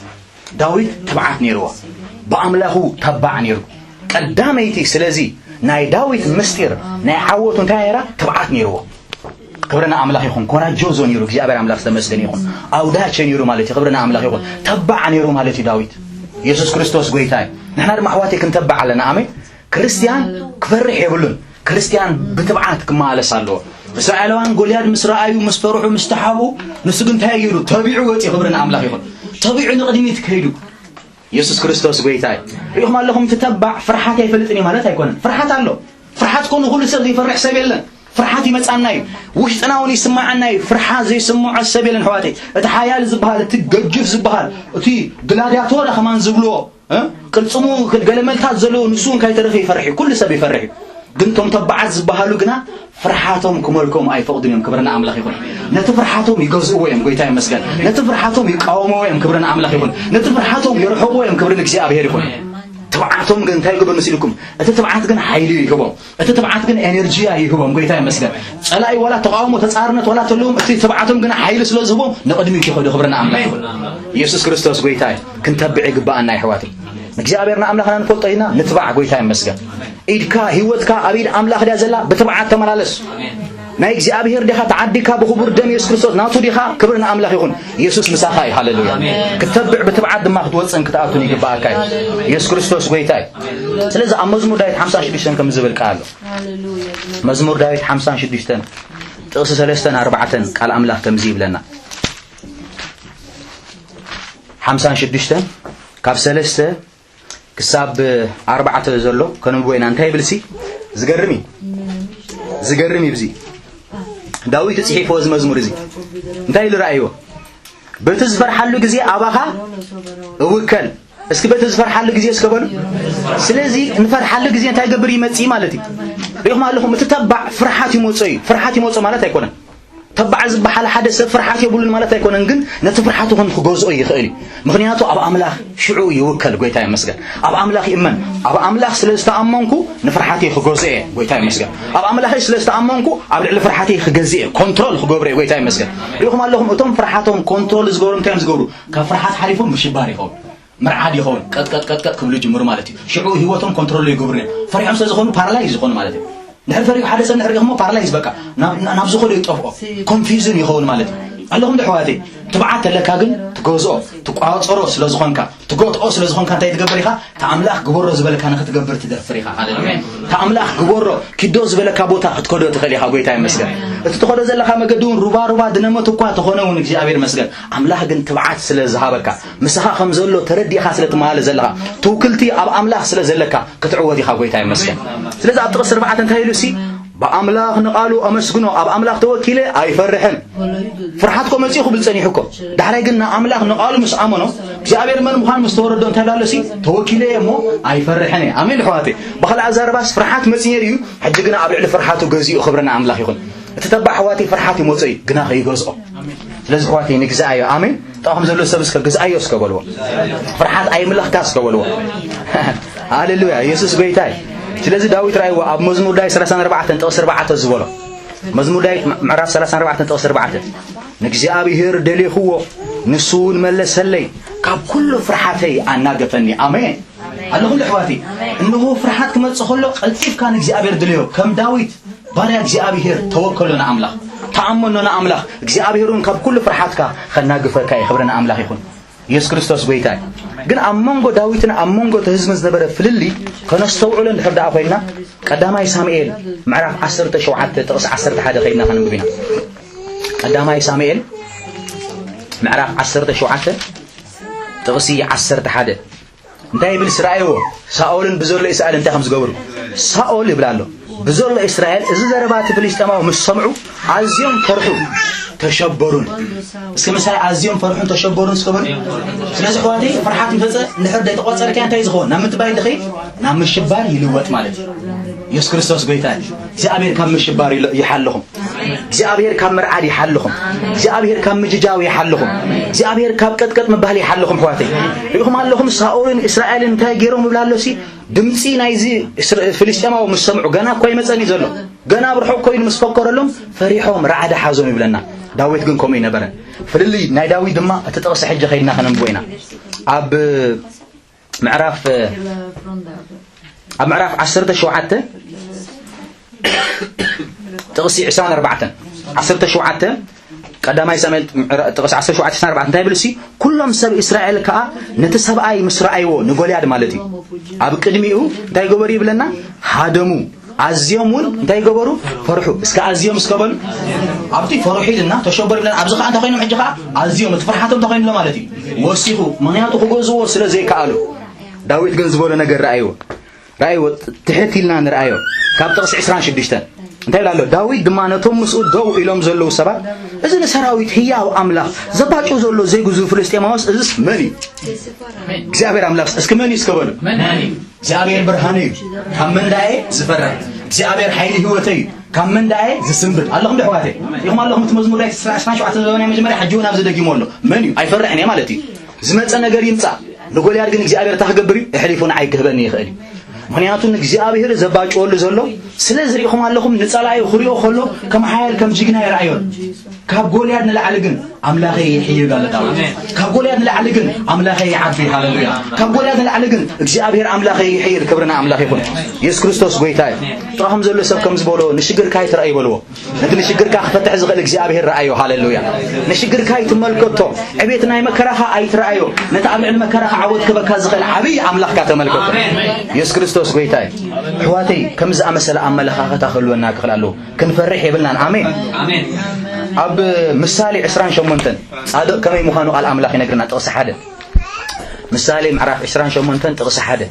ተባዓት ነይሩዋ በአምላኹ ተባዕ ነይሩ ቀዳመይቲ ስለዚ ናይ ዳዊት ምስጢር ናይ ዓወቱ እንታይ ነይራ ተባዓት ነይሩዋ ክብርና አምላክ ይኹን ኮራጆዞ ነይሩ እግዚአብሔር አምላክ ተመስገን ይኹን አውዳቸ ነይሩ ማለት ክብርና አምላክ ይኹን ተባዕ ነይሩ ማለት ዳዊት ኢየሱስ ክርስቶስ ጎይታይ ንሕና ድማ ኣሕዋቴ ክንተባዕ ኣለና ኣሜን ክርስቲያን ክፈርሕ የብሉን ክርስቲያን ብትብዓት ክማለስ ኣለዎ እስራኤላውያን ጎልያድ ምስ ረኣዩ ምስ ፈርሑ ምስ ተሓቡ ንሱ ግን እንታይ ይሉ ተቢዑ ወፂ ክብርና አምላክ ይኹን ተቢዑ ንቕድሚት ከይዱ ኢየሱስ ክርስቶስ ጎይታይ ሪኢኹም ኣለኹም ትተባዕ ፍርሓት ኣይፈልጥኒ ማለት ኣይኮነን ፍርሓት ኣሎ ፍርሓት ኮኑ ኩሉ ሰብ ዘይፈርሕ ሰብ የለን فرحاتي مصعناي وشطناون يسمعنا فرحات زي سمعوا السبيل حواتي اتحيال زبحال تججف زبحال تي غلادياتور كمان زبلو قلصمو غلملታት ዘሎ ንሱን ካይተረፈ ይፈርሕ ኩሉ ሰብ ይፈርሕ ግን ቶም ተባዓት ዝባሃሉ ግና ፍርሓቶም ኩመልኩም አይፈቅዱንም ክብርና አምላክ ይሁን ነቲ ፍርሓቶም ይገዝኡዎም ጎይታ ይመስገን ነቲ ፍርሓቶም ይቃወሙዎም ክብርና አምላክ ይሁን ነቲ ፍርሓቶም ይርሕቁዎም ክብርና እግዚአብሔር ይሁን ተባዓቶም ግን እንታይ ይገብር መስሊኩም እቲ ተባዓት ግን ኃይል ይህቦም እቲ ተባዓት ግን ኤነርጂ ይህቦም ጎይታ ይመስገን ጸላይ ወላ ተቃውሞ ተጻርነት ወላ ተለውም እቲ ተባዓቶም ግን ኃይል ስለዝህቦም ንቅድሚት ይኸዱ ክብርና አምላክ ይሁን ኢየሱስ ክርስቶስ ጎይታይ ክንተብዕ ይግባአና ይሕዋቴ እግዚአብሔርና አምላክና ንፈልጦይና ንትባዕ ጎይታ ይመስገን ኢድካ ህይወትካ አቢድ አምላክ ዳ ዘላ በተባዓት ተመላለስ ናይ እግዚአብሔር ዲኻ ተዓዲካ በኽቡር ደም ኢየሱስ ክርስቶስ ናቱ ዲኻ ክብርና አምላክ ይሁን ኢየሱስ ምሳኻይ ሃሌሉያ ክትተብዕ በተባዓት ድማ ክትወፅን ክትኣቱን ይግባአካ ኢየሱስ ክርስቶስ ጎይታይ ስለዚ ኣብ መዝሙር ዳዊት 56 ከም ዝብል ቃል ሃሌሉያ መዝሙር ዳዊት 56 ጥቅስ 3:4 ቃል አምላክ ከም ይብለና 56 ካብ 3 ክሳብ 4 ዘሎ ከንብወይና እንታይ ይብልሲ ዝገርም ይብዚ ዳዊት ጽሒፎ መዝሙር እዚ እንታይ ልራእዮ በትዝፈርሐሉ ጊዜ አባኻ እውከል እስኪ በትዝፈርሐሉ ጊዜ እስከበሉ ስለዚህ እንፈርሐሉ ጊዜ እንታይ ገብር ይመጽ ማለት እዩ ሪኹም ኣለኹም ተተባዕ ፍርሓት ይሞጽ ማለት አይኮነን ተባዕ ዝበሃል ሓደ ሰብ ፍርሓት ይብሉን ማለት አይኮነን ግን ነቲ ፍርሓቱ ሆን ክገዝኦ ይኽእል ምክንያቱ ኣብ አምላክ ሽዑ ይውከል ጎይታ ይመስገን ኣብ አምላክ ይመን ኣብ አምላክ ስለዝተኣመንኩ ንፍርሓት ክገዝኦ ጎይታ ይመስገን ኣብ አምላክ ስለዝተኣመንኩ ኣብ ልዕሊ ፍርሓት ክገዝኦ ኮንትሮል ክገብር ጎይታ ይመስገን ሪኹም ኣለኹም እቶም ፍርሓቶም ኮንትሮል ዝገብሩ እንታይ ዝገብሩ ካብ ፍርሓት ሓሊፎም ምሽባር ይኸውን مرعاد يخون قد كبلو جمر مالتي شعو هوتهم كنترول يغبرن فريحهم سيزخونو بارالايز يخون مالتي نحر فريق حدا سن نحرقهم بارالايز بقى نابزو خلو يطفقوا كونفيوجن يخون مالتي اللهم دحواتي تبعت لك ግን ትገዝኦ ትቋጽሮ ስለዝኾንካ ትጎጥኦ ስለዝኾንካ እንታይ ትገብር ኢኻ ተአምላክ ግበሮ ዝበለካ ንኽትገብር ትደፍር ኢኻ ሃሌሉያ ተአምላክ ግበሮ ኪዶ ዝበለካ ቦታ ክትከዶ ትኽእል ኢኻ ጎይታ ይመስገን እቲ ትኸዶ ዘለካ መገዱን ሩባ ድነመት እኳ ተኾነውን እግዚአብሔር ይመስገን አምላክ ግን ትብዓት ስለዝሃበካ ምስኻ ከም ዘሎ ተረዲኻ ስለትማለ ዘለካ ትውክልቲ ኣብ አምላክ ስለዘለካ ክትዕወት ኢኻ ጎይታ ይመስገን ስለዚህ ኣብ ጥቅስ 4 እንታይ ኢሉሲ بأملاخ نقالوا أمسكنوا أب أملاخ توكيله أي فرحن فرحتكم مسيخوا بالصنيحكم دحري قلنا أملاخ نقالوا مش أمنوا جابر من مخان مستوردون تبالو سي توكيله يمو أي فرحني أمين حواتي بخل أزار بس فرحات مسيريو حد قلنا أبلع فرحاته جزء خبرنا أملاخ يكون تتبع حواتي فرحاتي موصي قلنا خي جزء لازم حواتي نجزايو أمين طاهم زلوا سبسك جزايو سكبلوا فرحات أي ملاخ كاس كبلوا هاللويا يسوع بيتاي ስለዚህ ዳዊት ራእይ ኣብ መዝሙር ዳይ 34 ጥቅስ 4 ዝበሎ መዝሙር ዳይ ምዕራፍ 34 ጥቅስ 4 ንእግዚአብሔር ደሊኽዎ ንሱን መለሰለይ ካብ ኩሉ ፍርሓተይ ኣናገፈኒ አሜን ኣለኹም ለሕዋቲ እንሆ ፍርሓት ክመጽእ ከሎ ቀልጢፍካ ንእግዚአብሔር ድልዮ ከም ዳዊት ባሪያ እግዚአብሔር ተወከሉና ኣምላኽ ተኣመኑና ኣምላኽ እግዚአብሔርን ካብ ኩሉ ፍርሓትካ ከናገፈካ ይኽብረና ኣምላኽ ይኹን ኢየሱስ ክርስቶስ ጎይታይ ግን አመንጎ ዳዊትን አመንጎ ተህዝም ዝነበረ ፍልሊ ከነስተውዕሎ እንድሕር ዳኣ ኮይና ቀዳማይ ሳሙኤል ምዕራፍ 17 ጥቅስ 11 ከይና ከንብብና ቀዳማይ ሳሙኤል ምዕራፍ 17 ጥቅስ 11 እንታይ ይብል እስራኤል ሳኦልን ብዘሎ እስራኤል እንታይ ከም ዝገብሩ ሳኦል ይብላሎ ብዘሎ እስራኤል እዚ ዘረባት ፍልስጤማው ምስ ሰምዑ ኣዝዮም ፈርሑ ተሸበሩን እስከ መሳይ ኣዝዮም ፈርሑን ተሸበሩን ስከበሩ ስለዚህ ኳቲ ፍርሓት ይፈፀ ንሕርደ ተቆፀርካ እንታይ ዝኸውን ናብ ምትባይ ድኺ ናብ ምሽባር ይልወጥ ማለት ኢየሱስ ክርስቶስ ጎይታይ እግዚአብሔር ካብ ምሽባር ይሓልኹም እግዚአብሔር ካብ መርዓድ ይሓልኹም እግዚአብሔር ካብ ምጅጃው ይሓልኹም እግዚአብሔር ካብ ቀጥቀጥ መባህል ይሓልኹም ኳቲ ይኹም ኣለኹም ሳኦልን እስራኤልን እንታይ ገይሮም ይብላለሲ ድምፂ ናይዚ ፍልስጤማው ምስ ሰምዑ ገና እኮ ይመፀኒ ዘሎ ገና ብርሑቕ ኮይኑ ምስ ፈከረሎም ፈሪሖም ረዓዳ ሓዞም ይብለና ዳዊት ግን ከምኡ ይነበረ ፍልሊ ናይ ዳዊት ድማ እተጠቕሰ ሕጂ ከይድና ከነንብቦ ኢና ኣብ ምዕራፍ 17 ጥቕሲ 24 ቀዳማይ ሳሙኤል ጥቅስ 17 እንታይ ብልሲ ኩሎም ሰብ እስራኤል ከዓ ነቲ ሰብኣይ ምስ ረኣይዎ ንጎልያድ ማለት እዩ ኣብ ቅድሚኡ እንታይ ገበሩ ይብለና ሃደሙ ኣዝዮምን እንታይ ገበሩ ፈርሑ እስከ ኣዝዮም እስከበሉ ኣብቲ ፈርሑ ኢልና ተሸበሩ ኢልና ኣብዚ ከዓ እንታይ ኮይኖም ሕጂ ከዓ ኣዝዮም ተፈርሓቶም ተኮይኑሎ ማለት እዩ ወሲኹ ምክንያቱ ክገዝዎ ስለ ዘይከኣሉ ዳዊት ግን ዝበሎ ነገር ረኣይዎ ትሕት ኢልና ንርኣዮ ካብ ጥቅስ 26 እንታይ ይላል ዳዊት ድማ ነቶም ምስኡ ደው ኢሎም ዘለው ሰባት እዚ ንሰራዊት ህያው ኣምላኽ ዘባጩ ዘሎ ዘይጉዙ ፍልስጤማውስ እዚስ መን እዩ እግዚአብሔር ኣምላኽ እስከ መን ይስከበሉ እግዚአብሔር ብርሃን እዩ ካብ መንዳኤ ዝፈርሕ እግዚአብሔር ሓይሊ ህይወት እዩ ካብ መንዳኤ ዝስንብት ኣለኹም ደሕዋቴ ይኹም ኣለኹም ትመዝሙር ላይ 17 ዘበና መጀመርያ ሕጂ ናብ ዝደጊሞ ኣሎ መን እዩ ኣይፈርሕን እየ ማለት እዩ ዝመፀ ነገር ይምፃእ ንጎልያድ ግን እግዚአብሔር ታክገብር እዩ እሕሊፉን ኣይክህበኒ ይኽእል እዩ ምክንያቱ እግዚአብሔር ዘባጭወሉ ዘሎ ስለዚህ ሪኹም ኣለኹም ንጸላዩ ክሪኦ ከሎ ከም ሓያል ከም ጅግና ይርአዮ ካብ ጎልያድ ንላዕሊ ግን ኣምላኸ ይሕይብ ኣለታ ካብ ጎልያድ ንላዕሊ ግን ኣምላኸ ይዓቢ ሃሌሉያ ካብ ጎልያድ ንላዕሊ ግን እግዚአብሔር ኣምላኸ ይሕይብ ክብርና ኣምላኽ ይኹን ኢየሱስ ክርስቶስ ጎይታ እዩ ጥራኹም ዘሎ ሰብ ከም ዝበሎ ንሽግርካ ይትረአ ይበልዎ ነቲ ንሽግርካ ክፈትሕ ዝኽእል እግዚአብሔር ረኣዮ ሃሌሉያ ንሽግርካ ይትመልከቶ ዕቤት ናይ መከራኻ ኣይትረአዮ ነቲ ኣብ ልዕሊ መከራኻ ዓወት ክበካ ዝኽእል ዓብይ ኣምላኽካ ተመልከቶ ኢየሱስ ክርስቶስ ጎይታይ ሕዋተይ ከም ዝኣመሰለ ኣመለኻኸታ ክህልወና ክኽእል ኣለዎ ክንፈርሕ የብልናን ኣሜን ኣሜን ኣብ ምሳሌ 28 ጻድቕ ከመይ ምዃኑ ቃል ኣምላኽ ይነግረና ጥቕሲ 1 ምሳሌ ምዕራፍ 28 ጥቕሲ 1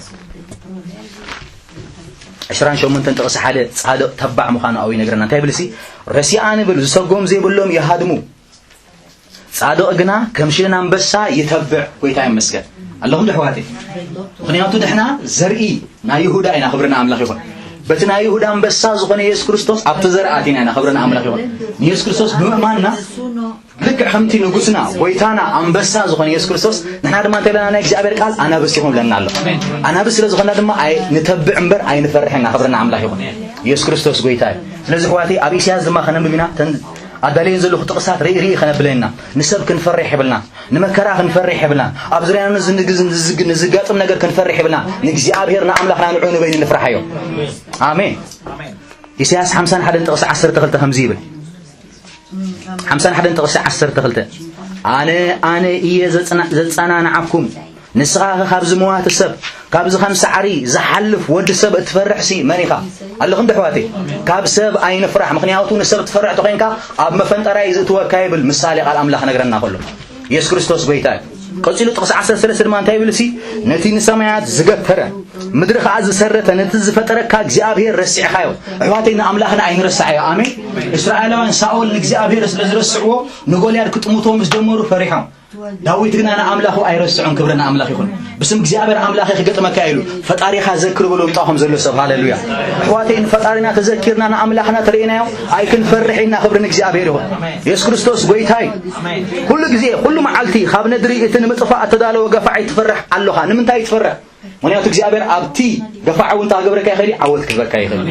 28 ጥቕሲ 1 ጻድቕ ተባዕ ምዃኑ ኣብ ይነግረና እንታይ ብልሲ ረሲኣን ብል ዝሰጎም ዘይብሎም ይሃድሙ ጻድቕ ግና ከም ሽን አንበሳ ይተብዕ ጎይታ ይመስገን ኣለኹም ደሕዋቴ ምክንያቱ ድሕና ዘርኢ ናይ ይሁዳ ኢና ክብርና ኣምላኽ ይኹን በቲ ናይ ይሁዳ አንበሳ ዝኾነ ኢየሱስ ክርስቶስ ኣብቲ ዘርአት ኢና ክብርና ኣምላኽ ይኹን ኢየሱስ ክርስቶስ ብምእማንና ልክዕ ከምቲ ንጉስና ጎይታና አንበሳ ዝኾነ ኢየሱስ ክርስቶስ ንሕና ድማ እንታይ ብለና ናይ እግዚአብሔር ቃል ኣናብስ ይኹን ብለና ኣሎ ኣናብስ ስለ ዝኾንና ድማ ንተብዕ እምበር ኣይንፈርሕና ክብርና ኣምላኽ ይኹን ኢየሱስ ክርስቶስ ጎይታ እዩ ስለዚ ሕዋቴ ኣብ ኢሳያስ ድማ ከነንብብ ኢና ኣዳልየን ዘለኹ ጥቕሳት ርኢ ከነብለና ንሰብ ክንፈርሕ ይብልና ንመከራ ክንፈርሕ ይብልና ኣብ ዙርያና ንዝጋጥም ነገር ክንፈርሕ ይብልና ንእግዚአብሔር ንኣምላኽና ንዑ ንበይኒ ንፍርሓዮ ኣሜን ኢሳያስ 51 ጥቕሲ 12 ከምዚ ይብል 51 ጥቕሲ 12 ኣነ እየ ዘጸናንዓኩም ንስኻ ካብ ዝመዋት ሰብ ካብዚ ከም ሳዕሪ ዝሓልፍ ወዲ ሰብ እትፈርሕሲ መን ኢኻ ኣለኹም ደሕዋቴ ካብ ሰብ ኣይንፍራሕ ምክንያቱ ንሰብ ትፈርሕ ተኮይንካ ኣብ መፈንጠራይ ዝእትወካ ይብል ምሳሌ ቃል ኣምላኽ ነገረና ከሎ ኢየሱስ ክርስቶስ ጎይታ ቀፂሉ ጥቕሲ 13 ድማ እንታይ ይብልሲ ነቲ ንሰማያት ዝገፈረ ምድሪ ከዓ ዝሰረተ ነቲ ዝፈጠረካ እግዚአብሔር ረሲዕካዮ ሕዋተይና ኣምላኽና ኣይንረሳዕዮ ኣሜን እስራኤላውያን ሳኦል ንእግዚአብሔር ስለ ዝረስዕዎ ንጎልያድ ክጥሙቶም ዝጀመሩ ፈሪሖም ዳዊት ግን ኣምላኹ ኣይረስዑን ክብረና ኣምላኽ ይኹን ብስም እግዚአብሔር ኣምላኽ ክገጥመካ ኢሉ ፈጣሪኻ ዘክር ብሎ ምጣኹም ዘሎ ሰብ ሃሌሉያ ሕዋተይን ፈጣሪና ተዘኪርና ኣምላኽና ተርእናዮ ኣይክንፈርሕና ክብርን እግዚአብሔር ይኹን ኢየሱስ ክርስቶስ ጎይታይ ኩሉ ግዜ ኩሉ መዓልቲ ካብ ነድሪ እቲ ንምጥፋእ ተዳለወ ገፋዓይ ትፈርሕ ኣለኻ ንምንታይ ትፈርሕ ምክንያቱ እግዚአብሔር ኣብቲ ገፋዓውን ታገብረካ ይኽእል ዓወት ክበካ ይኽእል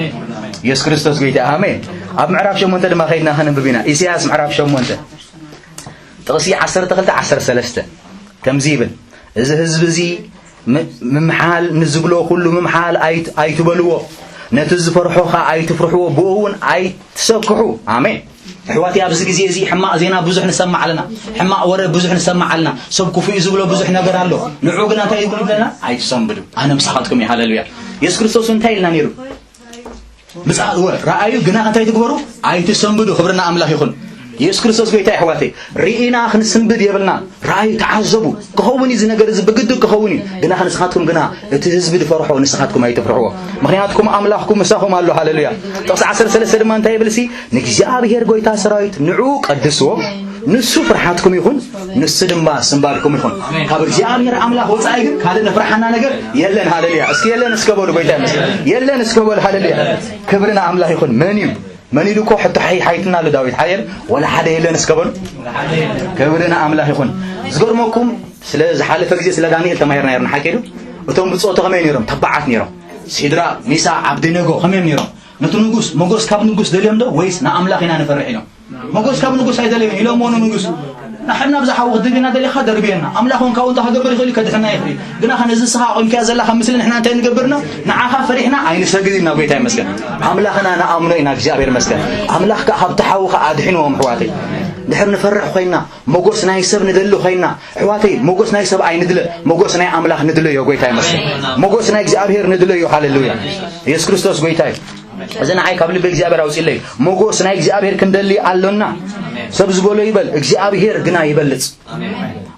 ኢየሱስ ክርስቶስ ጎይታይ ኣሜን ኣብ ምዕራፍ 8 ድማ ከይድና ክንብብ ኢና ኢሳይያስ ምዕራፍ 8 ጥቕሲ 12-13 ከምዚ ይብል እዚ ህዝቢ እዚ ምምሓል ንዝብሎ ኩሉ ምምሓል ኣይትበልዎ ነቲ ዝፈርሖኻ ኣይትፍርሕዎ ብኡውን ኣይትሰክሑ ኣሜን ሕዋት ኣብዚ ግዜ እዚ ሕማቕ ዜና ብዙሕ ንሰማዕ ኣለና ሕማቕ ወረ ብዙሕ ንሰማዕ ኣለና ሰብ ክፉእ ዝብሎ ብዙሕ ነገር ኣሎ ንዑ ግን እንታይ ይብለና ኣይትሰንብዱ ኣነ ምስኻትኩም እየ ሃሌሉያ ኢየሱስ ክርስቶስ እንታይ ኢልና ነይሩ ምጽኣት ረኣዩ ግና እንታይ ትግበሩ ኣይትሰንብዱ ክብርና ኣምላኽ ይኹን ኢየሱስ ክርስቶስ ጎይታይ ሕዋተይ ርኢና ክንስንብድ የብልና ረኣዩ ተዓዘቡ ክኸውን እዚ ነገር እዚ ብግድግ ክኸውን ግና ንስኻትኩም ግና እቲ ህዝቢ ዝፈርሖ ንስኻትኩም ኣይትፍርሕዎ ምክንያትኩም ኣምላኽኩም ምሳኹም ኣሎ ሃሌሉያ ጥቕሲ 13 ድማ እንታይ ይብል ንእግዚአብሔር ጎይታ ሰራዊት ንዑ ቀድስዎ ንሱ ፍርሓትኩም ይኹን ንሱ ድማ ስንባድኩም ይኹን ካብ እግዚአብሔር ኣምላኽ ወፃኢ ግን ካልእ ነፍርሓና ነገር የለን ሃሌሉያ እስኪ የለን እስከበሉ ጎይታ ይመስገን የለን እስከበሉ ሃሌሉያ ክብርና ኣምላኽ ይኹን من يلقوا حتى حيتنا لداوود حير ولا حدا يلنا اسكبل كبرنا أملاح يكون زقرمكم سلا زحالة فجزء سلا دانيال تماهرنا يرن حكيلو وتوم بتصوت خمين يرم تبعت نيرم سيدرا ميسا عبد نجو خمين يرم نتنجوس مجوس كاب نجوس دليم ده ويس نأملاخنا نفرحينه مجوس كاب نجوس هيدا ليه إلى مونو نجوس نحن نبزح وغدبنا دليل خدر بينا أملاخون كون تهجبر يخلي كدحنا يخلي قلنا خنزل صحة أم كذا لا خمسين إحنا تين جبرنا نعاها فرحنا عين سجدنا بيتها مسكن أملاخنا نأمنه إنك جابر مسكن أملاخ كحب تحوخ عادحين ومحواتي نحن نفرح خينا مجوس نايسب ندلو خينا حواتي مجوس نايسب عين ندل مجوس ناي أملاخ ندلو يا بيتها مسكن مجوس ناي جابر ندلو يا هاللويا يسوع كريستوس بيتها إذا نعي قبل بيجابر أو سيلي مجوس ناي جابر كندلي علونا سبز بولو يبل جابر جنا يبلت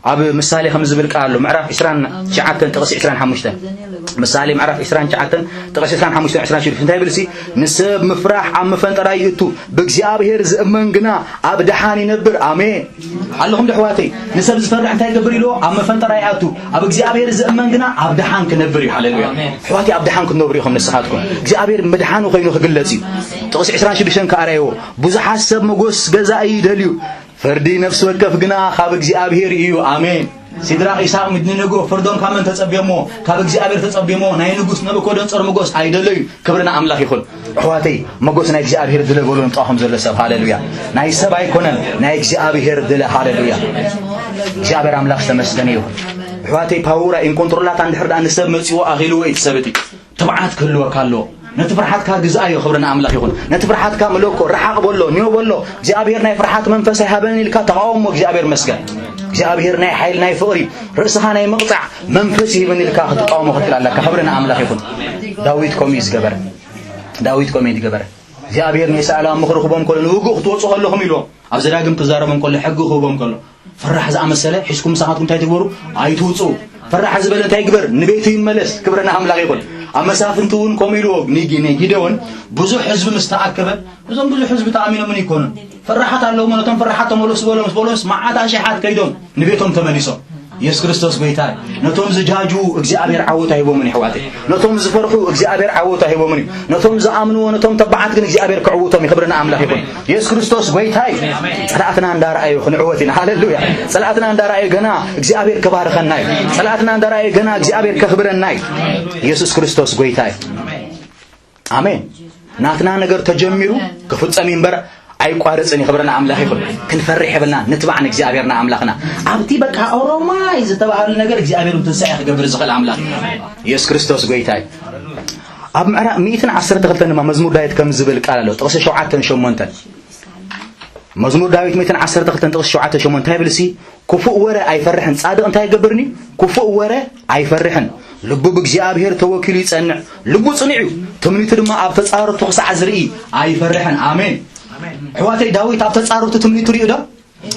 أبي مسالي خمس بالكارلو معرف إسران شعاتن تقص إسران حمشته مسالي معرف إسران شعاتن تقص إسران حمشته إسران شريف انتهي بلسي نسب مفرح عم فنتراي يتو بجابر زمن جنا أبدحاني نبر آمين اللهم دحواتي نسب زفرح انتهي قبريلو عم فنتراي عتو أبجابر زمن جنا أبدحان كنبري هاللويا حواتي أبدحان كنبري خم نسخاتكم جابر مدحان وخينو خجلتي تقص إسران شبيشن كأريو بوز حسب مجوس جزائي دليو فردي نفس وكف جنا خاب جابر إيو آمين سيدرا إسحاق مدنينجو فردون كمان تصبيمو خاب جابر تصبيمو ناي نجوس نبكودن صار مجوس أيدلوي كبرنا أملاك يخل حواتي مجوس ناي جابر دل بقولون طاهم زل سب هاللويا ناي سباي كونن ناي جابر دل هاللويا جابر أملاك سمسكنيو حواتي باورا إن كنترولات عند حرد أن السب مسيو أغيلو إتسبتي تبعات كله وكالو نتفرحات كجزايو خبرنا أملاك يكون نتفرحات كملوكو رحاق بولو نيو بولو جابير ناي فرحات منفس هبني لك تقاوم جابير مسكن جابير ناي حيل ناي فوري رأسها ناي مقطع منفسه بني لك تقاوم خطر لك خبرنا أملاك يكون داويد كوميز جبر داويد كوميد جبر جابير ناي سألهم مخرخبهم كل نوجو توصل لهم يلو أبزراجم كزارهم كل حقهم كله فرح زعم السلام حسكم ساعتكم تايتبورو عيتوصو فرح زبل تايجبر نبيتين ملس كبرنا أملاك يكون أما سافنتون كوميلو نيجي دون بزح حزب مستعكبة بزم بزح حزب تأمينه من يكون فرحت على لو منتم فرحت مولوس ما عاد شحات كيدون نبيتهم ثمانيسو يسوع كريستوس بيتاي نتوم زجاجو إجزابير عوته يبو مني حواتي نتوم زفرحو إجزابير عوته يبو مني نتوم زآمنو نتوم تبعات كن إجزابير كعوتهم يخبرنا أملاك يكون يسوع كريستوس بيتاي صلاتنا ندار أيو خنعوتنا هاللويا صلاتنا ندار أيو جنا إجزابير كبار خناي صلاتنا ندار أيو جنا إجزابير كخبرنا يسوع كريستوس بيتاي آمين ناتنا نجر تجميرو كفوت أمين بر أي قارصني خبرنا أملاك يكون كنفرح بلنا نتبعنا إجزابيرنا أملاكنا عبتي بك أوروما إذا تبع النجر إجزابير وتنسأخ قبل زغل أملاك يسوع كريستوس بيتاي أب معنا 110 تغلطنا ما مزمور دايت كم زبل قالوا تقص شوعتن شومنتن مزمور دايت 110 تغلطن تقص شوعتن شومنتن بلسي كفؤ ورا أي فرحن صادق أنت يجبرني كفؤ ورا أي فرحن لبو بجابير توكلي صنع لبو صنعو تمنيت دما اب تصارو تخص عزري اي فرحن امين حواتي داويت اب تصارو تمنيت ريدا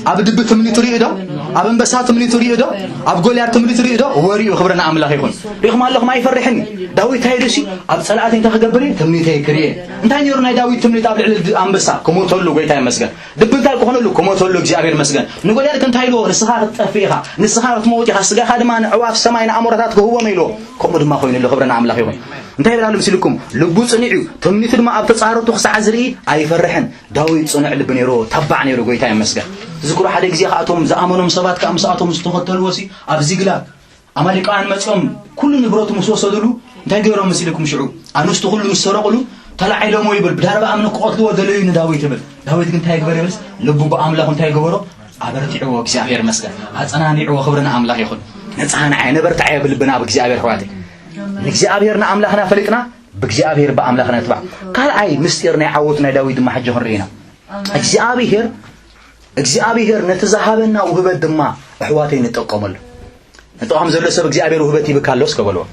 أب دب تملي تريده أب انبساط تملي تريده أب جوليار تملي تريده وري خبرنا أملاك يكون رغم الله ما يفرحني داوود هيرسي أب صلاة أنت خجبري تملي تيكريه أنت يورنا داوود تملي تابع الأنبسا كمو تقول جويتها مسجن دب انت كهون له كمو تقول له جابير مسجن نقول لك أنت هيلو نسخة فيها نسخة تموت حسجا هذا ما عواف سماين أموراتك هو ميلو كمو ما خوين اللي خبرنا أملاك يكون أنت يبغى لكم لبوس نيعو تمني تلما أب تصارو تخص عزري أي فرحن داوود صنع لبنيرو تبعني رجويتها مسجن ذكروا حد يجزي خاتهم زعمهم سبات كأمساتهم استخدموا وسي أبزيجلا أمالك عن مسهم كل نبرات مسوسدلو تاجروا مسيلكم شعوب أنا استخدموا السرقلو طلع لهم ويبل بدار بقى من قاتلوا ودلوا داوود تبل داوود كنت هيكبر بس لبوا بأملاهم تاجروا عبرتعوا بزعير مسجن أنا نيعوا خبرنا أملاك يخون نتعان عين برتعي بالبناء بزعير حواتي نجزعيرنا أملاكنا فلكنا بزعير بأملاكنا تبع قال أي مستيرنا عوتنا داوود ما حجه رينا እግዚአብሔር ነተዛሃበና ውህበት ድማ አህዋቴን ተጠቀመሉ ነጣም ዘሎ ሰብ እግዚአብሔር ውህበት ይብካለስ ከበለው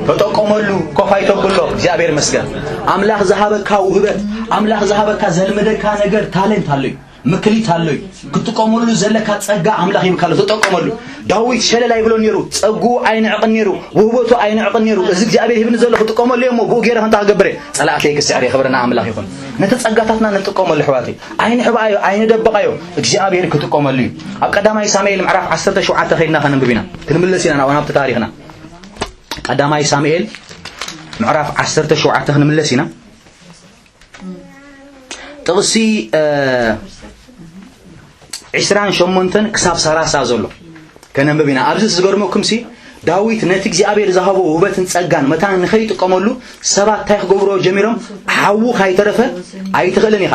ተጠቀመሉ ኮፋይተብሎ እግዚአብሔር መስገን አምላክ ዘሃበካ ውህበት አምላክ ዘሃበካ ዘልመደካ ነገር ታለንት አለኝ ምክሊት አለኝ ክትቆመሉ ዘለካ ጸጋ አምላክ ይብካለስ ተጠቀመሉ ዳዊት ሸለላ ይብሎ ነሩ ጸጉ አይን ዕቅነሩ ውህበቱ አይን ዕቅነሩ እዚ እግዚአብሔር ይብን ዘሎ ክትቆመሉ የሞ ጎጌራ እንታ ገበረ ጸላአቴ እግዚአብሔር خبرنا አምላክ ይሁን ነተጸጋታትና ነጥቆመሉ ሕዋቴ አይን ሕባዮ አይን ደበቃዮ እግዚአብሔር ክትቆመሉ ኣብ ቀዳማይ ሳሙኤል ምዕራፍ 17 ኸይና ከንብቢና ክንምለሲና ናውናብ ታሪኽና ቀዳማይ ሳሙኤል ምዕራፍ 17 ክንምለሲና ጥቅሲ 28 ክሳብ 30 ዘሎ ከነብቢና ኣብዚ ዝገርመኩም ሲ ዳዊት ነቲ እግዚአብሔር ዝሃቦ ውበትን ጸጋን መታን ንኸይጥቀመሉ ሰባት ታይ ክገብሮ ጀሚሮም ሓው ካይተረፈ ኣይትኽእልን ኢኻ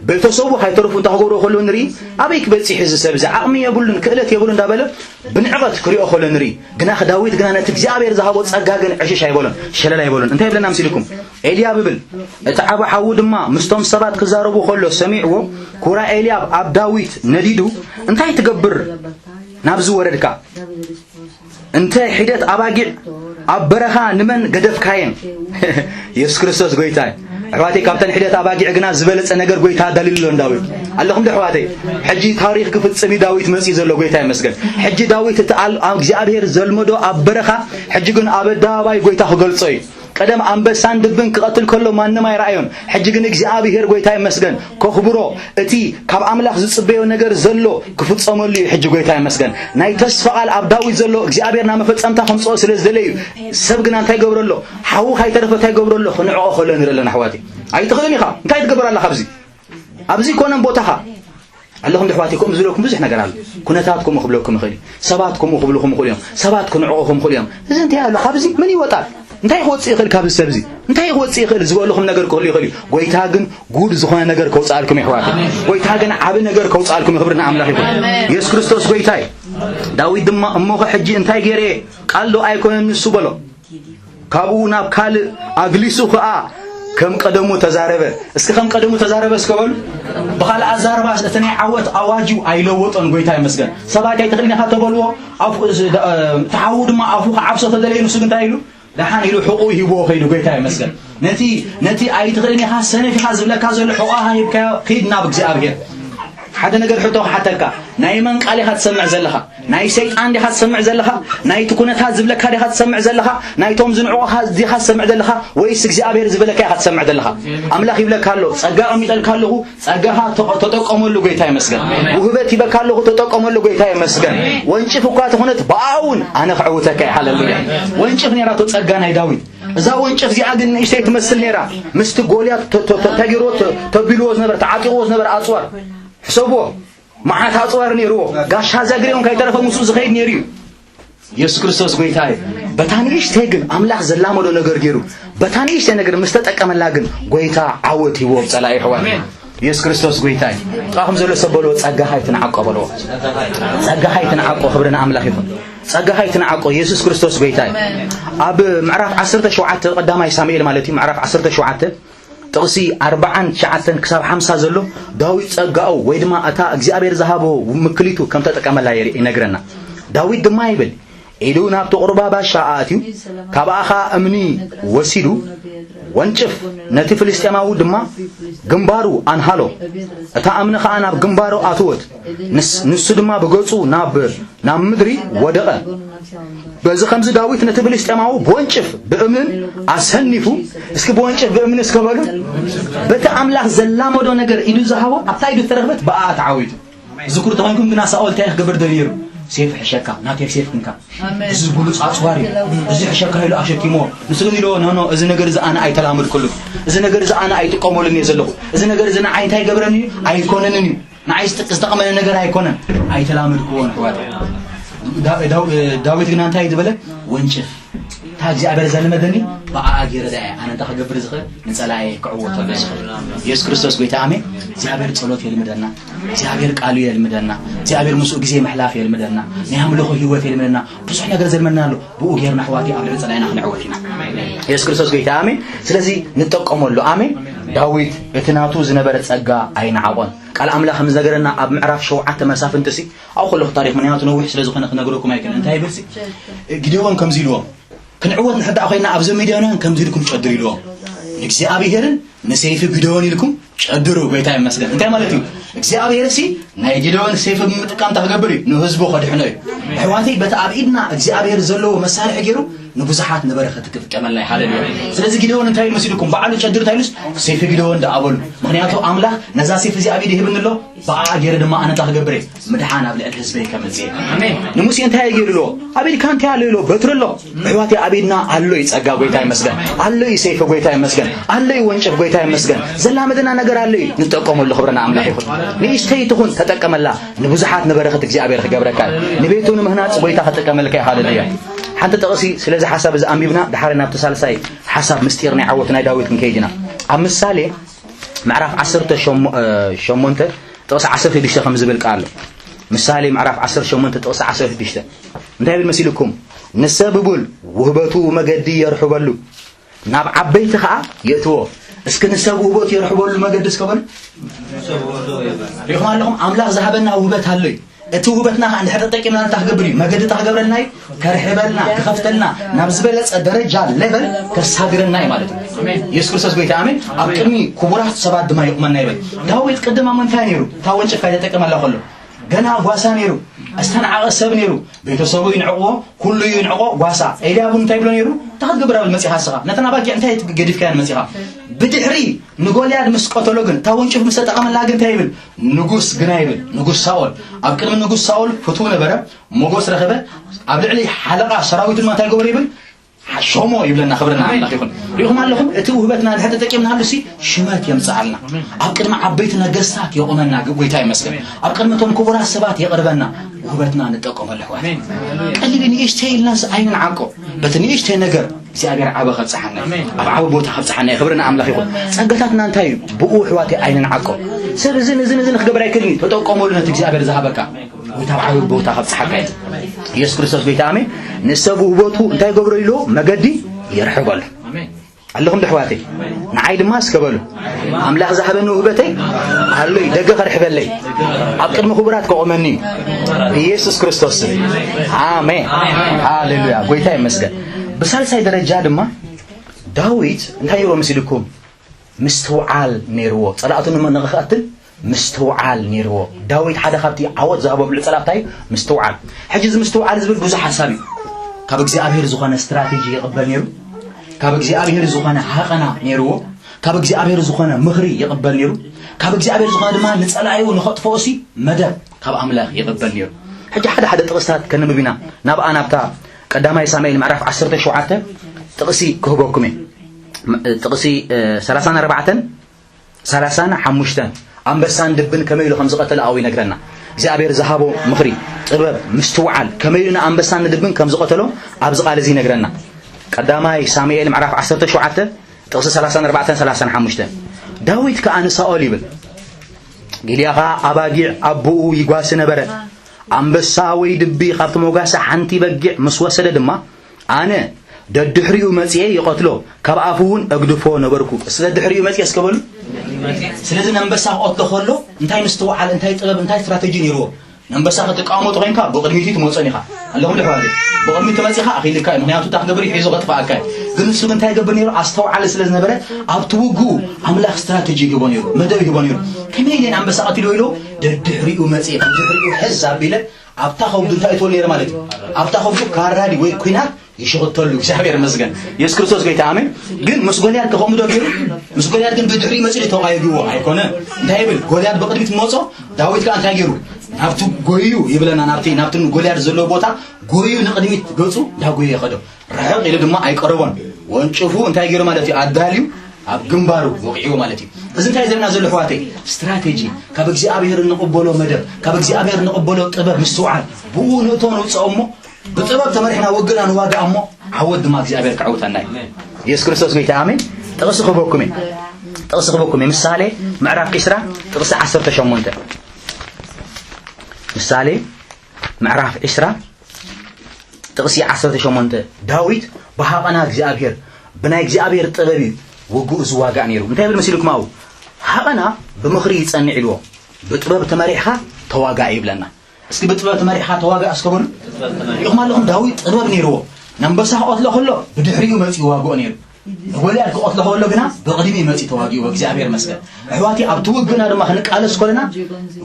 ቤተሰቡ ካይተረፉ እንተኽገብሮ ከሎ ንሪ ኣበይ ክበጽሕ ዝሰብ ዝዓቕሚ የብሉን ክእለት የብሉን እንዳበለ ብንዕቐት ክሪኦ ከሎ ንሪ ግና ዳዊት ግና ነቲ እግዚአብሔር ዝሃቦ ጸጋ ግን ዕሽሽ ኣይበሎን ሸለላ ኣይበሎን እንታይ ብለና ምሲልኩም ኤልያብ ብል እቲ ዓባ ሓው ድማ ምስቶም ሰባት ክዛረቡ ከሎ ሰሚዕዎ ኩራ ኤልያብ ኣብ ዳዊት ነዲዱ እንታይ ትገብር ናብዚ ወረድካ انت حدت اباجع ابرخا نمن قدف كاين يسوع كريستوس غويتاي حواتي كابتن حدت اباجع غنا زبلص ነገር غويتا دليل داويت اللهم دحواتي حجي تاريخ كفصمي داويت مسي زلو غويتا مسغن حجي داويت تعال እግዚአብሔር ዘልመዶ ابرخا حجي ግን አበዳባይ غويታ ገልጾይ ቀደም አንበሳን ድብን ከቀትል ከሎ ማንንም አይራአዩን ሕጂ ግን እግዚአብሔር ጎይታይ መስገን ኮኽብሮ እቲ ካብ አምላክ ዝጽበዮ ነገር ዘሎ ክፍጸመሉ ሕጂ ጎይታይ መስገን ናይ ተስፋ ቃል ኣብ ዳዊት ዘሎ እግዚአብሔርና መፈጸምታ ከምጾ ስለዝደለዩ ሰብ ግን እንታይ ገብረሎ ሓው ካይተረፈ እንታይ ገብረሎ ክንዕኦ ከሎ ንረለና ኣሕዋቲ ኣይትኽእልን ኢኻ እንታይ ትገብራለኻ ኣብዚ ኮነን ቦታኻ اللهم دحواتكم زلوكم بزح نجار على كنتاتكم وخبلوكم خلي سباتكم وخبلوكم خليهم سباتكم نعوهم خليهم إذا أنت يا خابزي من يوطال أنت يخوض سيخل كابز سبزي أنت يخوض سيخل زقول لكم نجار كولي خلي ويتاجن جود زخنا نجار كوس عليكم يا حواتي ويتاجن عاب نجار كوس عليكم خبرنا عمله يسوع كريستوس ويتاي داوود دم أمه حجي أنت يجري قال له أيكون السبلة كابونا بكال أجلسوا خاء كم قدموا تزاربه اسك كم قدموا تزاربه اسكول بخال ازاربه اتني عوت اواجو ايلوطن غويتا مسغن سباجا يتخلينا خاتبلو اف تعود ما افو عبسه تدلينو سغن تايلو لحان يلو حقوق يبو خيدو غويتا مسغن نتي اي تخلينا حسنه في حزب لك زل حقوقها يبكى خيدنا بእግዚአብሔር حدا نجر حتى حتىلك نايمن قالي هتسمع زلها ناي شيطان دي هتسمع زلها ناي تكونت هزبلك هذه هتسمع زلها ناي توم زنعوها دي هتسمع زلها ويس እግዚአብሔር ዝብለካ هتسمع زلها አምላክ ይብለካለው ጸጋው ይጠልካለው ጸጋሃ ተጠቀመሉ ጌታ ይመስገን ውህበት ይበካለው ተጠቀመሉ ጌታ ይመስገን ወንጭፍ እኮ ተሆነት ባውን አነخعوتك ሃሌሉያ ወንጭፍ ነራቶ ጸጋ ናይ ዳዊት እዛ ወንጭፍ ዚኣ ግን እሽተይ ትመስል ነራ ምስት ጎልያት ተጊሮት ተቢሎዝ ነበር ተዓቂሮዝ ነበር አጽዋር حسبوا معها تصور نيرو قاش هذا غريون كايترفه مسو زخيد نيريو يسوع كريستوس غويتاي بتانيش تيغن املاح زلامدو ነገር ገይሩ በታኒሽ ነገር መስተጠቀመላ ግን ጎይታ አወት ይወብ ጸላይ ህዋት يسوع كريستوس غويتاي ጣኹም ዘሎ ሰበሎ ጸጋ ሃይትን አቀበሎ ጸጋ ሃይትን አቆ خبرنا املاح ይሁን ጸጋ ሃይትን አቆ ኢየሱስ ክርስቶስ غويتاي አብ ምዕራፍ 17 ቀዳማይ ሳሙኤል ማለት ምዕራፍ 17 تقصي 40 شعتن كسب 50 زلو داوود ጸጋው ወይድማ አታ እግዚአብሔር ዘሃቦ ምክሊቱ ከም ተጠቀመላ ይነግረና ዳዊት ድማ ይብል ኢሉ ናብቲ ቁርባ ባሻ ኣትዩ ካብኣኻ እምኒ ወሲዱ ወንጭፍ ነቲ ፍልስጤማዊ ድማ ግንባሩ አንሃሎ እታ እምኒ ከዓ ናብ ግንባሩ ኣትወት ንሱ ድማ በገጹ ናብ ምድሪ ወደቀ በዚ ከምዚ ዳዊት ነቲ ፍልስጤማዊ በወንጭፍ በእምን አሰኒፉ እስኪ በወንጭፍ በእምን እስከበሉ በተ አምላክ ዘላመዶ ነገር ኢሉ ዝሃቦ ኣብታይዱ ተረክበት በአት ዓዊቱ ዝክሩ ተባንኩም ግና ሳኦል ታይክ ገበር ደሊሩ سيف حشكا ناتيك سيف كنكا بزز بلوص أصواري بزز حشكا هيلو أشكيمو نسقني لو نو إذا نجر إذا أنا أيت الأمر كله إذا نجر إذا أنا أيت قومولني يزلو إذا نجر إذا أنا أيت هاي قبرني أيكونني نعيش تستقم من النجر أيكونن أيت الأمر كون حوار داويد كنا نتاي دبلة ونشف تاجي أبرز المدني بقى أجير ده أنا تاخد قبر زخر نسأله كعوة تبزخر يسوع كريستوس قوي تعمي زعبير صلوت في المدنة زعبير قالوا في المدنة زعبير مسوق زي محلا في المدنة نعم له هو في المدنة بس إحنا جرز المدنة له بوجير محواتي أبرز نسأله نحن عوتنا يسوع كريستوس قوي تعمي سلزي نتقم له عمي داويد اتناتو زنبرت سجى أين عوان قال أملاك خمس نجرنا أب معرف شو عتى مسافة تسي أو خلوا تاريخ من هاتو نوح سلزو خنا نقولكم هيك انتهي بس جديون كم زيلوه كنعوض نحد أخينا أبز ميدانا كم زيلكم شدري لهم إكسي أبي هرن نسيف بدوني لكم شدروا بيتاي مسجد انتهي مالتي إكسي أبي هرسي نايجدون سيف متكام تغبري نهزبو خد حناي حواتي بتأبيدنا إكسي أبي هرزلو مسارح جرو نبزحات نبرخت كمان لا حال اليوم سلزي جدون انتهي مسيركم بعلو شدر تايلس سيف جدون ده أول مغنياتو عاملة نزاسي فزي أبي ده بن الله بقى جرد ما أنا تغبري مدحان قبل الحزب كمان زين نموسي انتهي جرلو أبي كان تعالوا له بترلو حواتي أبيدنا علو يتسقى بيتاي مسجد علو يسيف بيتاي مسجد علو يونشف بيتاي مسجد زلا مدنا نجر علو نتقوم اللي خبرنا عاملة يخون نيشتهي تخون تتكم الله نبزحات نبرخت إكسي أبي رخ جبرك نبيتون مهنات بيتها تتكم لك هذا الدنيا حتى تقصي سلازة حسب إذا أمبيبنا دحرنا بتسالساي حسب مستيرنا عوتنا داويد من كيجنا أم السالي معرف عصرت شمونت تقص عصرت ديشته خمس بالقالو مسالي معرف عصر شمونت تقص عصرت ديشته انتهي بالمسيلكم نسببول وهبتو مجدي يرحبلو ناب عبيت خا يتو اسكن نسب وهبت يرحبلو مجد اسكبل يخمال لهم أملاك ذهبنا وهبت هاللي التوبتنا عند حتى تكملنا تحجبري ما قد تحجبرنا كرحبلنا كخفتلنا نبزبلت الدرجة ليفل كسهجرنا يمالت يسوع كريستوس بيت آمين أبكرني كبرات سبعة دماء يؤمن يبي داوود قدم من ثانيرو تاون شفاية تكمل خلوا جنا واسانيرو استنع السبنيرو بيتو سوي ينعقوا كل ينعقوا واسع إذا أبون تايبلونيرو تحجبر المسيح الصغار نتنا باقي انتهت قديف كان المسيح بدحري نقول يا مسقطولوجن تاون شوف مستقام لاجن تايبل نجوس جنايبل نجوس ساول أبكر من نجوس ساول فتونا برا مجوس رخبة قبل عليه حلقة سراويت ما تايجوا يبل شومو يبلنا خبرنا عن لكن اليوم علىهم توهبتنا حتى تكملنا هالسي شمات يمسعلنا أبكر مع عبيتنا قصات يقومنا قويتاي مسكين أبكر متون كبر السبات يقربنا وهبتنا نتقوم بالحوار اللي بني إيش تي الناس عين العقو بتني إيش تي نجر سيابير عبا خد صحنا عبا بوت خد صحنا خبرنا عم لخيكم سقطتنا انتهي بقوح واتي عين العقو سر زين خبر يكلني تتقوموا لنا تجزابير ذهبك وتابعوا بوت خد صحنا يسوع كريستوس بيتامي نسبوا بوتو انتهي قبروا له مجدي يرحبوا له اللهم دحواتي نعيد ما اسكبلو املاح ذهبنا وهبتي قال لي دغ خرحب لي اقدم خبرات قومني يسوع كريستوس امين هاليلويا قويتا يمسكن بسالساي درجه دما داويد انتي يرو مسلكم مستوعال نيرو صلاتن من نخاتل مستوعال نيرو داويد حدا خبتي عوض ذهبوا بالصلاتاي مستوعال حجز مستوعال زبل بزح حسابي كاب እግዚአብሔር ዝኾነ استراتيجي يقبل نيرو كاب እግዚአብሔር ዝኾነ حقنا نيرو كاب እግዚአብሔር ዝኾነ مخري يقبل نيرو كاب እግዚአብሔር ዝኾነ ድማ نصلايو نخطفوسي مدب كاب املاح يقبل نيرو حدا ጥቅስታት ከነብቢና ናብኣ ናብታ ቀዳማይ ሳሙኤል ምዕራፍ 17 ጥቅሲ ክህበኩም ጥቅሲ 34 አንበሳን ድብን ከመይሉ ከም ዝቀተለ ኣው ይነግረና እግዚአብሔር ዝሃቦ ምኽሪ ጥበብ ምስተውዓል ከመይሉና አንበሳን ድብን ከም ዝቀተሎ ኣብዚ ቃል እዚ ይነግረና ቀዳማይ ሳሙኤል ምዕራፍ 17 ጥቅሲ 34-35 ዳዊት ከኣነ ሳኦል ይብል ጊልያኻ ኣባጊዕ ኣቦኡ ይጓስ ነበረ አንበሳ ወይ ድቢ ካብቲ ሞጋሳ ሓንቲ በጊዕ ምስ ወሰደ ድማ ኣነ ደድሕሪኡ መጽኤ ይቀትሎ ካብ ኣፉውን እግድፎ ነበርኩ ስለ ድሕሪኡ መጽኤ እስከበሉ ስለዚህ አንበሳ ቆጥቶ ሆሎ እንታይ ምስተውዓል እንታይ ጥበብ እንታይ ስትራቴጂ ነይሮ نمبسا تقامو تخينكا بقدميتي تموصنيخا اللهم دحوالي بقدميتي تمصيخا اخي لكا مخنياتو تاخبري حيزو غطفاكاي ግን እሱ ግን ታይገበን ይሩ አስተውዓለ ስለዝነበረ አብትውጉ አምላክ ስትራቴጂ ይገበን ይሩ መደብ ይገበን ይሩ ከመይለን አንበሳ አትሎ ይሎ ድድሪኡ መጽይ ድድሪኡ ሕዛብ ቢለ አብታ ኸውዱ ታይቶ ለየር ማለት አብታ ኸውዱ ካራዲ ወይ ኩናት ይሽغተሉ እግዚአብሔር መስገን ኢየሱስ ክርስቶስ ጌታ አሜን ግን መስጎልያት ከሆሙ ደገሩ መስጎልያት ግን ድድሪ መጽይ ተዋይጉ አይኮነ እንዳይብል ጎልያት በቅድሚት ሞጾ ዳዊት ጋር ታይገሩ ናብቱ ጎዩ ይብለና ናብቱን ጎልያት ዘሎ ቦታ ጎዩ ንቅድሚት ገጹ ዳጎዩ ይኸደው ረህቅ ኢለ ድማ አይቀርቦን ወንጭፉ እንታይ ገይሩ ማለት እዩ አዳልዩ ኣብ ግንባሩ ወቂዑ ማለት እዩ እዚ እንታይ ዘና ዘሎ ሕዋቴ ስትራቴጂ ካብ እግዚአብሔር ንቅበሎ መደብ ካብ እግዚአብሔር ንቅበሎ ጥበብ ምስተውዓል ብኡነቶን ውፅኦሞ بطبب تمرحنا وقنا نواقع أمو عود ما እግዚአብሔር كعوتنا ኢየሱስ ክርስቶስ ጌታ አሜን تقصخبكم ምሳሌ ምዕራፍ ቂስራ ጥቅስ 18 ምሳሌ ምዕራፍ ቂስራ ጥቅስ 18 ዳዊት በሃቀና እግዚአብሔር ብናይ እግዚአብሔር ጥበብ ወጉኡ ዝዋጋዕ ነይሩ እንታይ ብል መስልኩም አው ሃቀና ብምኽሪ ይጸንዕ ኢልዎ በጥበብ ተመሪሕኻ ተዋጋዕ ይብለና እስኪ በጥበብ ተመሪሕኻ ተዋጋዕ እስከሆነ ይኹም ኣለኹም ዳዊት ጥበብ ነይርዎ ነንበሳ ቆትሎ ከሎ ብድሕሪኡ መጽ ይዋግኦ ነይሩ ወልያድ ቆትሎ ከሎ ግና በቅድሚ መጽ ተዋጊኡ እግዚአብሔር መስገን ኣሕዋቲ ኣብ ትውግና ድማ ክንቃለስ ኮለና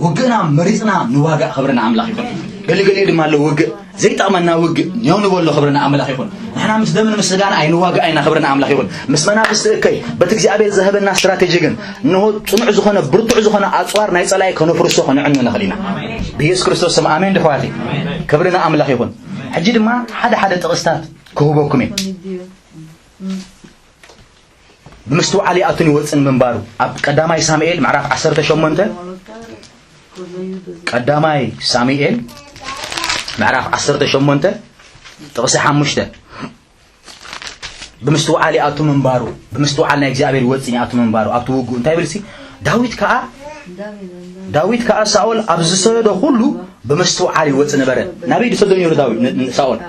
ውግና መሪጽና ንዋጋዕ ኽብርና ኣምላኽ ይኹን ገሊገሊ ድማ ኣሎ ውግእ ዘይጣመና ውግእ ኒው ንበሎ ኽብርና ኣምላኽ ይኹን ንሕና ምስ ደምን ምስ ስጋና ኣይንዋጋዕ ኣይና ኽብርና ኣምላኽ ይኹን ምስ መናፍስቲ እከይ በቲ እግዚአብሔር ዘህበና ስትራቴጂ ግን ንሆ ጽኑዕ ዝኾነ ብርቱዕ ዝኾነ ኣጽዋር ናይ ጸላይ ከነፍርሶ ኸንዕኑ ንኽእል ኢና ብኢየሱስ ክርስቶስ ስም ኣሜን ድሕዋቲ ክብርና ኣምላኽ ይኹን ሕጂ ድማ ሓደ ጥቕስታት ክህበኩም እየ بمستوعب علي أتوني وصن منبارو أب قدامي ساموئيل معرف 18 قدامي ساموئيل معرف 18 تقصي 5 بمستوعب علي أتو منبارو بمستوعب على እግዚአብሔር ወጽኝ أتو منبارو أتو وقو انتي بلسي داويد كا ساول أبز سيدو كله بمستوعب علي وصن نبره نبي دسدون يرو داويد ساول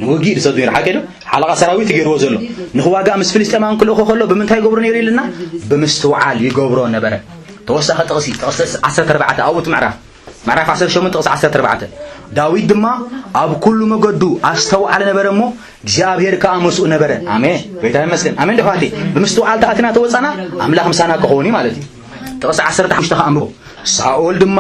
وقي دسدون يرو حكيدو حلقة سراويت يغيرو زلو نخواغا مس فلسطيمان كله خلو بمنتاي غبرون يريلنا بمستوعب يغبرو نبره توسخ تقصي 14 أوت معرف 18 تقص 14 داويد دما أب كل مقدو أستوعب نبرمو እግዚአብሔር ከአመሱ ነበረ አሜን ጌታ ይመስገን አሜን ደፋቲ በመስተዋል ታአትና ተወጻና አምላክ ምሳና ከሆኒ ማለት ነው ተቀሳ 15 ከአምሮ ሳኦል ድማ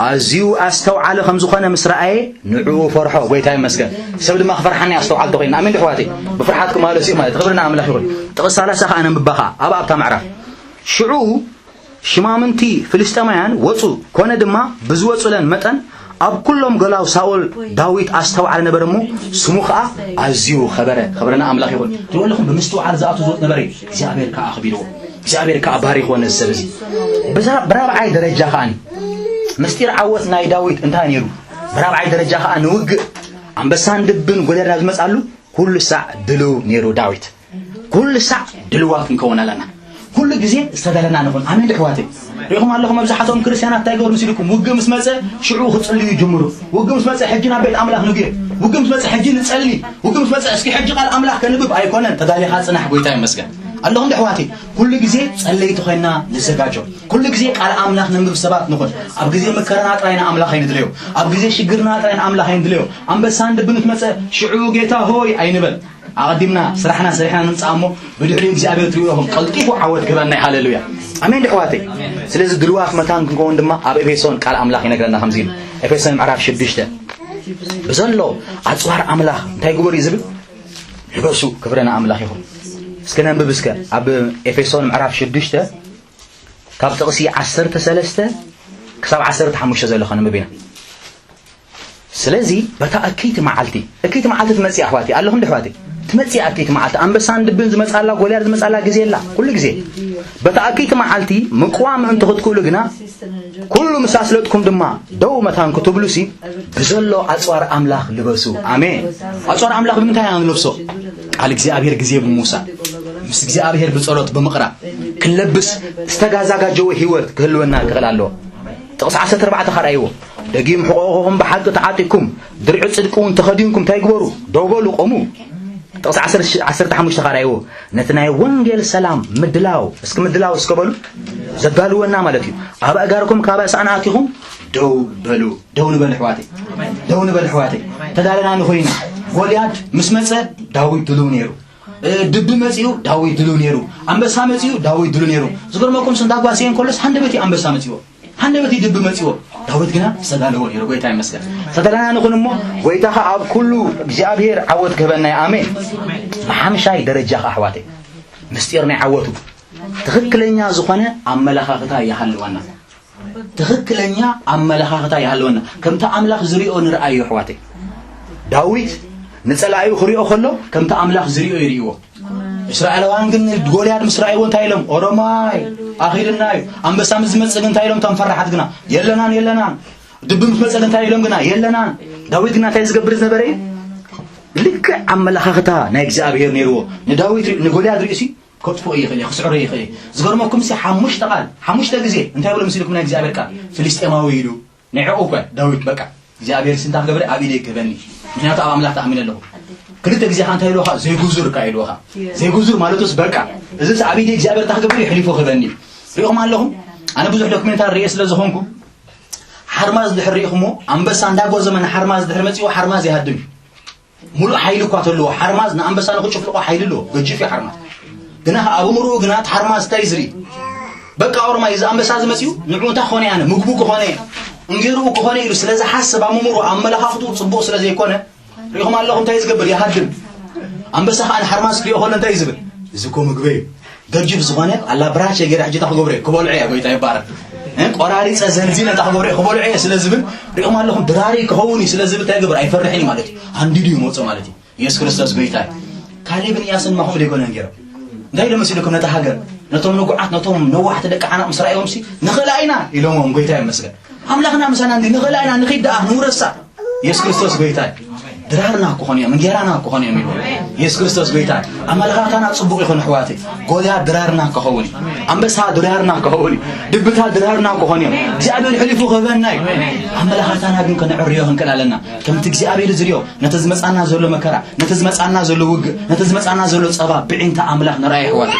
አዚው አስተውዓለ ከም ዝኾነ ምስራአይ ንዑ ፈርሖ ጌታ ይመስገን ሰብ ድማ ፈርሐና ያስተውዓል ተቆይና አሜን ደፋቲ በፍርሓትኩም ማለት ነው ማለት ኽብርና አምላክ ይሁን ተቀሳ 30 ከአነ ምባኻ አባብታ ማዕራፍ ሽዑ ሽማምንቲ ፍልስጤማውያን ወጹ ኮነ ድማ ብዝወጹለን መጠን أب كلهم قالوا ساول داويد أستوعب نبرمو سموخا عزيو خبرنا أملاك يقول تقول لكم بمستوعب زاتو زوت نبري زابير كأخبيرو زابير كأباري هو نزبزي برابع عيد درجة خاني مستير عوض ناي داويد انتهى نيرو برابع عيد درجة خاني وق عم بسان دبن قولي لازم أسألو كل ساعة دلو نيرو داويد كل ساعة دلوات نكونا لنا كل جزء استدلنا نقول أمين دحواتي ريهم اللهم بزحتهم كريستيانات تايجور مسيلكم وقم مسمى شعوه تصلي يجمروا وقم مسمى حجنا بيت أملاك نجيب وقم مسمى حجنا نسألني وقم مسمى اسكي حج قال أملاك كنبب أيقونا تدالي خاص نحب ويتاي مسكن اللهم دحواتي كل جزء صلي تخينا نزجاجو كل جزء قال أملاك نبب سبات نقول أب جزء مكرنات راينا أملاك هيندليو أب جزء شجرنات راينا أملاك هيندليو أم بساند بنت مسمى شعوه جيتا هوي أينبل أقدمنا سرحنا ننصامو بدحري እግዚአብሔር ትሪውهم قلطيفو عود كبرنا هاليلويا امين دحواتي ስለዚህ ድልዋፍ መካን ክንኮን ድማ ኣብ ኤፌሶን ቃል አምላክ ይነግረና ከምዚል ኤፌሶን ምዕራፍ 6 በዘሎ አጽዋር አምላክ እንታይ ግብር ይዝብል ይበሱ ክብረና አምላክ ይሁን እስከነንብብ እስከ ኣብ ኤፌሶን ምዕራፍ 6 ካብ ጥቅሲ 13 ክሳብ 15 ዘሎ ኸንብብና ስለዚህ በታአኪት መዓልቲ እኪት መዓልቲ ትመጽ አሕዋቲ ኣለኹም ደሕዋቲ تمتي أكيد معلت أم بس عند بنز مسألة غوليار مسألة جزء لا كل جزء بتأكيد معلتي مقوام أنت خد كل جنا كل مسألتكم دما دو مثلا كتب لسي بزلوا أسوار أملاك لبسوا آمين أسوار أملاك بمتى ينلبسوا على جزء أبير جزء بموسى بس جزء أبير بصورة بمقرأ كل بس استجازا جو هيوت كلنا كغلالو تقص 14 خرايو دقيم حقوقهم بحق تعاطيكم درع صدقون تخدينكم تايغبروا دوغلو قوموا ጥቕስ 15 ኻራይዎ ነቲ ናይ ወንጌል ሰላም ምድላው እስከበሉ ዘጋልወና ማለት እዩ ኣብ ኣጋርኩም ካብ ኣሳና ኣቲኹም ደው ንበል ሕዋቴ ተዳለና ንኾይና ጎልያድ ምስ መፀ ዳዊት ድሉው ነይሩ ድብ መፂኡ ዳዊት ድሉው ነይሩ ኣንበሳ መፂኡ ዳዊት ድሉው ነይሩ ዝገርመኩም ስንታጓሲየን ኮለስ ሃንደበቲ ኣንበሳ መፂዎ ሃንደበቲ ድብ መፂዎ ዳዊት ግና ሰዳለዎ ነይሩ ጎይታ ይመስገን ተዳለና ንኹን እሞ ጎይታኻ ኣብ ኩሉ እግዚአብሔር ዓወት ክህበና ኣሜን ብሓምሻይ ደረጃ ኣሕዋቴ ምስጢር ናይ ዓወቱ ትክክለኛ ዝኾነ ኣመለኻኽታ ይሃልወና ትክክለኛ ኣመለኻኽታ ይሃልወና ከምታ ኣምላኽ ዝሪኦ ንርአዮ ኣሕዋቴ ዳዊት ንጸላዩ ክሪኦ ከሎ ከምታ ኣምላኽ ዝሪኦ ይሪእዎ እስራኤላውያን ግን ጎልያድ ምስ ረኣይዎ እንታይ ኢሎም ኦሮማይ ኣኺድናዩ ኣንበሳ ምስ ዝመጽእ ግን እንታይ ኢሎም እቶም ፈራሓት ግና የለናን ድብ ምስ መጸ እንታይ ኢሎም ግና የለናን ዳዊት ግና እንታይ ዝገብር ዝነበረ ልክዕ ኣመለኻኽታ ናይ እግዚአብሔር ነይርዎ ንዳዊት ንጎልያድ ርእሲ ከጥፎ ይኽእል ክስዕሮ ይኽእል ዝገርመኩም ሓሙሽተ ግዜ እንታይ ብሎ ምስልኩም ናይ እግዚአብሔር ቃል ፍልስጤማዊ ኢሉ ንዕኡ እኳ ዳዊት በቃ እግዚአብሔር ስንታ ገብረ ኣብ ኢደይ ክህበኒ ምክንያቱ ኣብ ኣምላኽ ተኣሚነ ኣለኹ ክልተ ግዜ ካ እንታይ ኢልዎኻ ዘይጉዙር ካ ኢልዎኻ ዘይጉዙር ማለትስ በቃ እዚ ኣብ ኢደይ እግዚአብሔር ታክገብር ይሕሊፎ ክህበኒ ሪኢኹም ኣለኹም ኣነ ብዙሕ ዶክሜንታሪ ሪኤ ስለ ዝኾንኩ ሓርማዝ ድሕር ሪኢኹሞ ኣንበሳ እንዳጎዘመን ሓርማዝ ድሕር መፂኡ ሓርማዝ ይሃድም ሙሉእ ሓይሊ እኳ ተለዎ ሓርማዝ ንኣንበሳ ንኽጭፍልቆ ሓይሊ ኣለዎ ገጅፍ እዩ ሓርማዝ ግና ኣብ ምሩኡ ግና ሓርማዝ እንታይ ዝርኢ በቃ ኦሮማይ እዚ ኣንበሳ ዝመፂኡ ንዕኡ እንታይ ክኾነ ኣነ ምግቡ ክኾነ እንጌሩኡ ክኾነ ኢሉ ስለዚ ሓስብ ኣብ ምሩኡ ኣመለኻኽቱ ጽቡቕ ስለ ዘይኮነ ሪኢኹም ኣለኹም እንታይ ዝገብር ይሃድም ኣንበሳ ከዓ ንሓርማዝ ክሪኦ ከሎ እንታይ ዝብል እዚ እኮ ምግበ እዩ ገጅፍ ዝኾነ ኣላ ብራቸ ገይረ ሕጂ እታ ክገብረ ክበልዖ እየ ጎይታ ይባረክ ቆራሪፀ ዘንዚነ እታ ክገብረ ክበልዖ እየ ስለ ዝብል ሪኢኹም ኣለኹም ድራሪ ክኸውን እዩ ስለ ዝብል እንታይ ይገብር ኣይፈርሕን እዩ ማለት እዩ ሃንዲዱ እዩ መውፅእ ማለት እዩ ኢየሱስ ክርስቶስ ጎይታ ካሌብን ኢያሱን ማኹም ደይኮነን ገይሮም እንታይ ኢሎም መሲልኩም ነታ ሃገር ነቶም ንጉዓት ነቶም ነዋሕቲ ደቂ ዓናቕ ምስ ረኣዮም ሲ ንኽእላ ኢና ኢሎሞም ጎይታ ይመስገን ኣምላኽና ምሳና እንዲ ንኽእላ ኢና ንኺድኣ ንውረሳ ኢየሱስ ክርስቶስ ጎይታ ድራርና ክኾን እዮም እንጌራና ክኾን እዮም ኢሉ ኢየሱስ ክርስቶስ ጎይታ ኣመለኻኽታና ጽቡቕ ይኹን ኣሕዋቴ ጎልያድ ድራርና ክኸውን ኣንበሳ ድራርና ክኸውን ድብታ ድራርና ክኾን እዮም እግዚአብሔር ሕሊፉ ክህበና እዩ ኣመለኻኽታና ግን ከነዕርዮ ክንክእል ኣለና ከምቲ እግዚአብሔር ዝርዮ ነቲ ዝመፃና ዘሎ መከራ ነቲ ዝመፃና ዘሎ ውግእ ነቲ ዝመፃና ዘሎ ፀባ ብዒንታ ኣምላኽ ንርአይ ኣሕዋቴ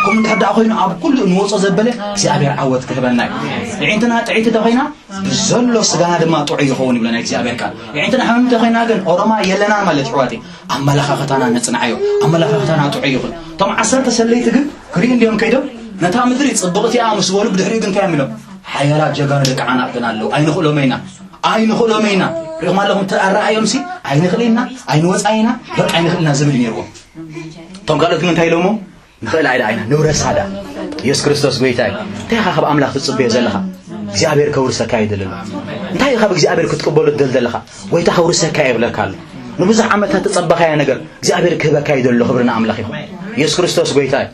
كم تحدى أخوينا أب كل نوصل زبلة سأبير عوض كهبنا عندنا تعيد دخينا زلوا سجانا دم طعي خوني بلنا سأبير كان عندنا حمد دخينا جن أورما يلنا مالت حواتي أما لخاتنا نتصنعيه أما لخاتنا طعي خون طبعا عصرت سليت جن كريم اليوم كيدو نتعمل دريت صبغتي أمس ولو بدحري جن كامله حيالات جانا لك عنا بنا له أين خلوا مينا رغم لهم الرأي يمسي أين خلينا أين وزعينا بق أين خلينا زميل يروه طبعا قالت من تايلومو نخيل عينا نورس هذا يسوع كريستوس قويتاي تاخا خب املاح تصبيه زلخا እግዚአብሔር ከውርሰካ አይደለም እንታይ ይኸብ እግዚአብሔር ክትቀበሉ ደልደልኻ ወይ ተኸውርሰካ ይብለካል ንብዙሕ ዓመታት ተጸበኻ ያ ነገር እግዚአብሔር ክህበካ አይደለም ክብርና አምላኽ ይኹን ኢየሱስ ክርስቶስ ጎይታይ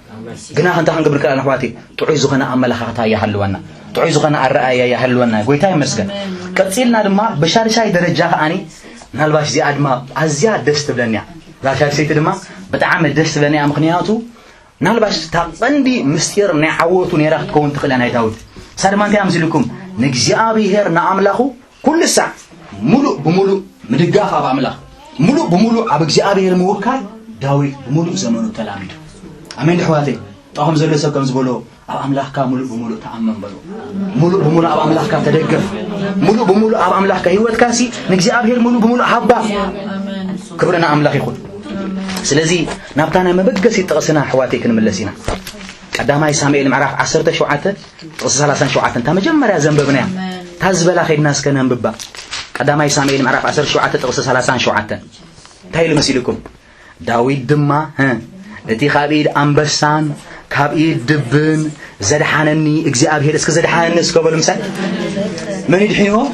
ግና እንታ ክንገብር ከለና አሕዋቴ ጥዑይ ዝኾነ አመለኻኽታ ይሃልወና ጥዑይ ዝኾነ አረአያ ይሃልወና ጎይታይ መስገን ቀጽልና ድማ በሻርሻይ ደረጃ ከአኒ ምናልባሽ እዚ አድማ አዝያ ደስ ትብለኛ ዛሻርሰይት ድማ በጣም ደስ ትብለኛ ምክንያቱ ምናልባሽ ታቀንዲ ምስጢር ናይ ዓወቱ ነራክ ትከውን ትኽእለና ይታውት سلمان تيام سلكم نجزابيهر نعمله كل ساعة ملو بملو مدقاف أب عمله ملو بملو أب جزابيهر موكال داوي بملو زمانه تلاميذ أمين حواتي طاهم زلوا سكم زبلوا أب عمله كاملو بملو تعمم بلو ملو بملو أب عمله كتدقف ملو بملو أب عمله كهيوت كاسي نجزابيهر ملو بملو حبا كبرنا عمله يخون سلزي نبتانا مبقسي تقصنا حواتي كنملسينا قداماي سامعيل معرف 10 شوعته قص 30 شوعته انت مجمريا زنببنا تازبلا خيدنا اسكنا نببا قداماي سامعيل معرف 10 شوعته قص 30 شوعته تايل مسيلكم داويد دما اتي خابيد انبسان كابيد دبن زدحانني اغزابير اسك زدحان اسكبل مسال من يدحينو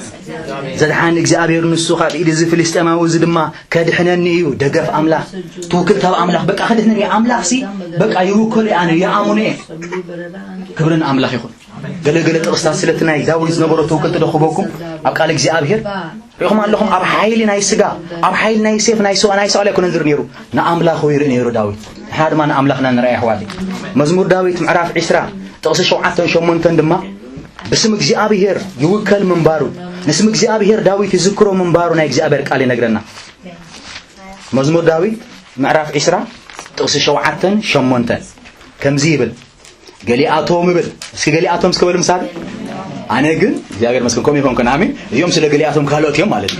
زدحان اغزابير نسو خابيد زي فلسطيماو زدما كدحنني يو دغف املاح توكل تاب املاح بقى خدتني املاح سي بقى يوكل انا يا اموني كبرنا املاح يكون غلغله تقصታ ስለትናይ ዳዊት ነበረ توكل ተደخبكم አቃል እግዚአብሔር ይሁን አለሁም አብ ኃይል ናይ ስጋ አብ ኃይል ናይ ሴፍ ናይ ሰው ላይ ኮነ ዝር ነይሩ ና አምላኽ ወይር ነይሩ ዳዊት ሃድማን አምላኽና ንራይ አሕዋቲ መዝሙር ዳዊት ምዕራፍ 10 ጥቅስ 7 ድማ بسم እግዚአብሔር ይውከል መንባሩ ንስም እግዚአብሔር ዳዊት ይዝክሮ መንባሩ ናይ እግዚአብሔር ቃል ይነግረና መዝሙር ዳዊት معرف إسرا تقص شوعتن شمونتن كم زيبل قالي أتوم بل اسكي قالي أتوم سكبل مسار أنا قل جاكر مسكنكم يكون كنامي اليوم سلا قالي أتوم كهلوت يوم مالد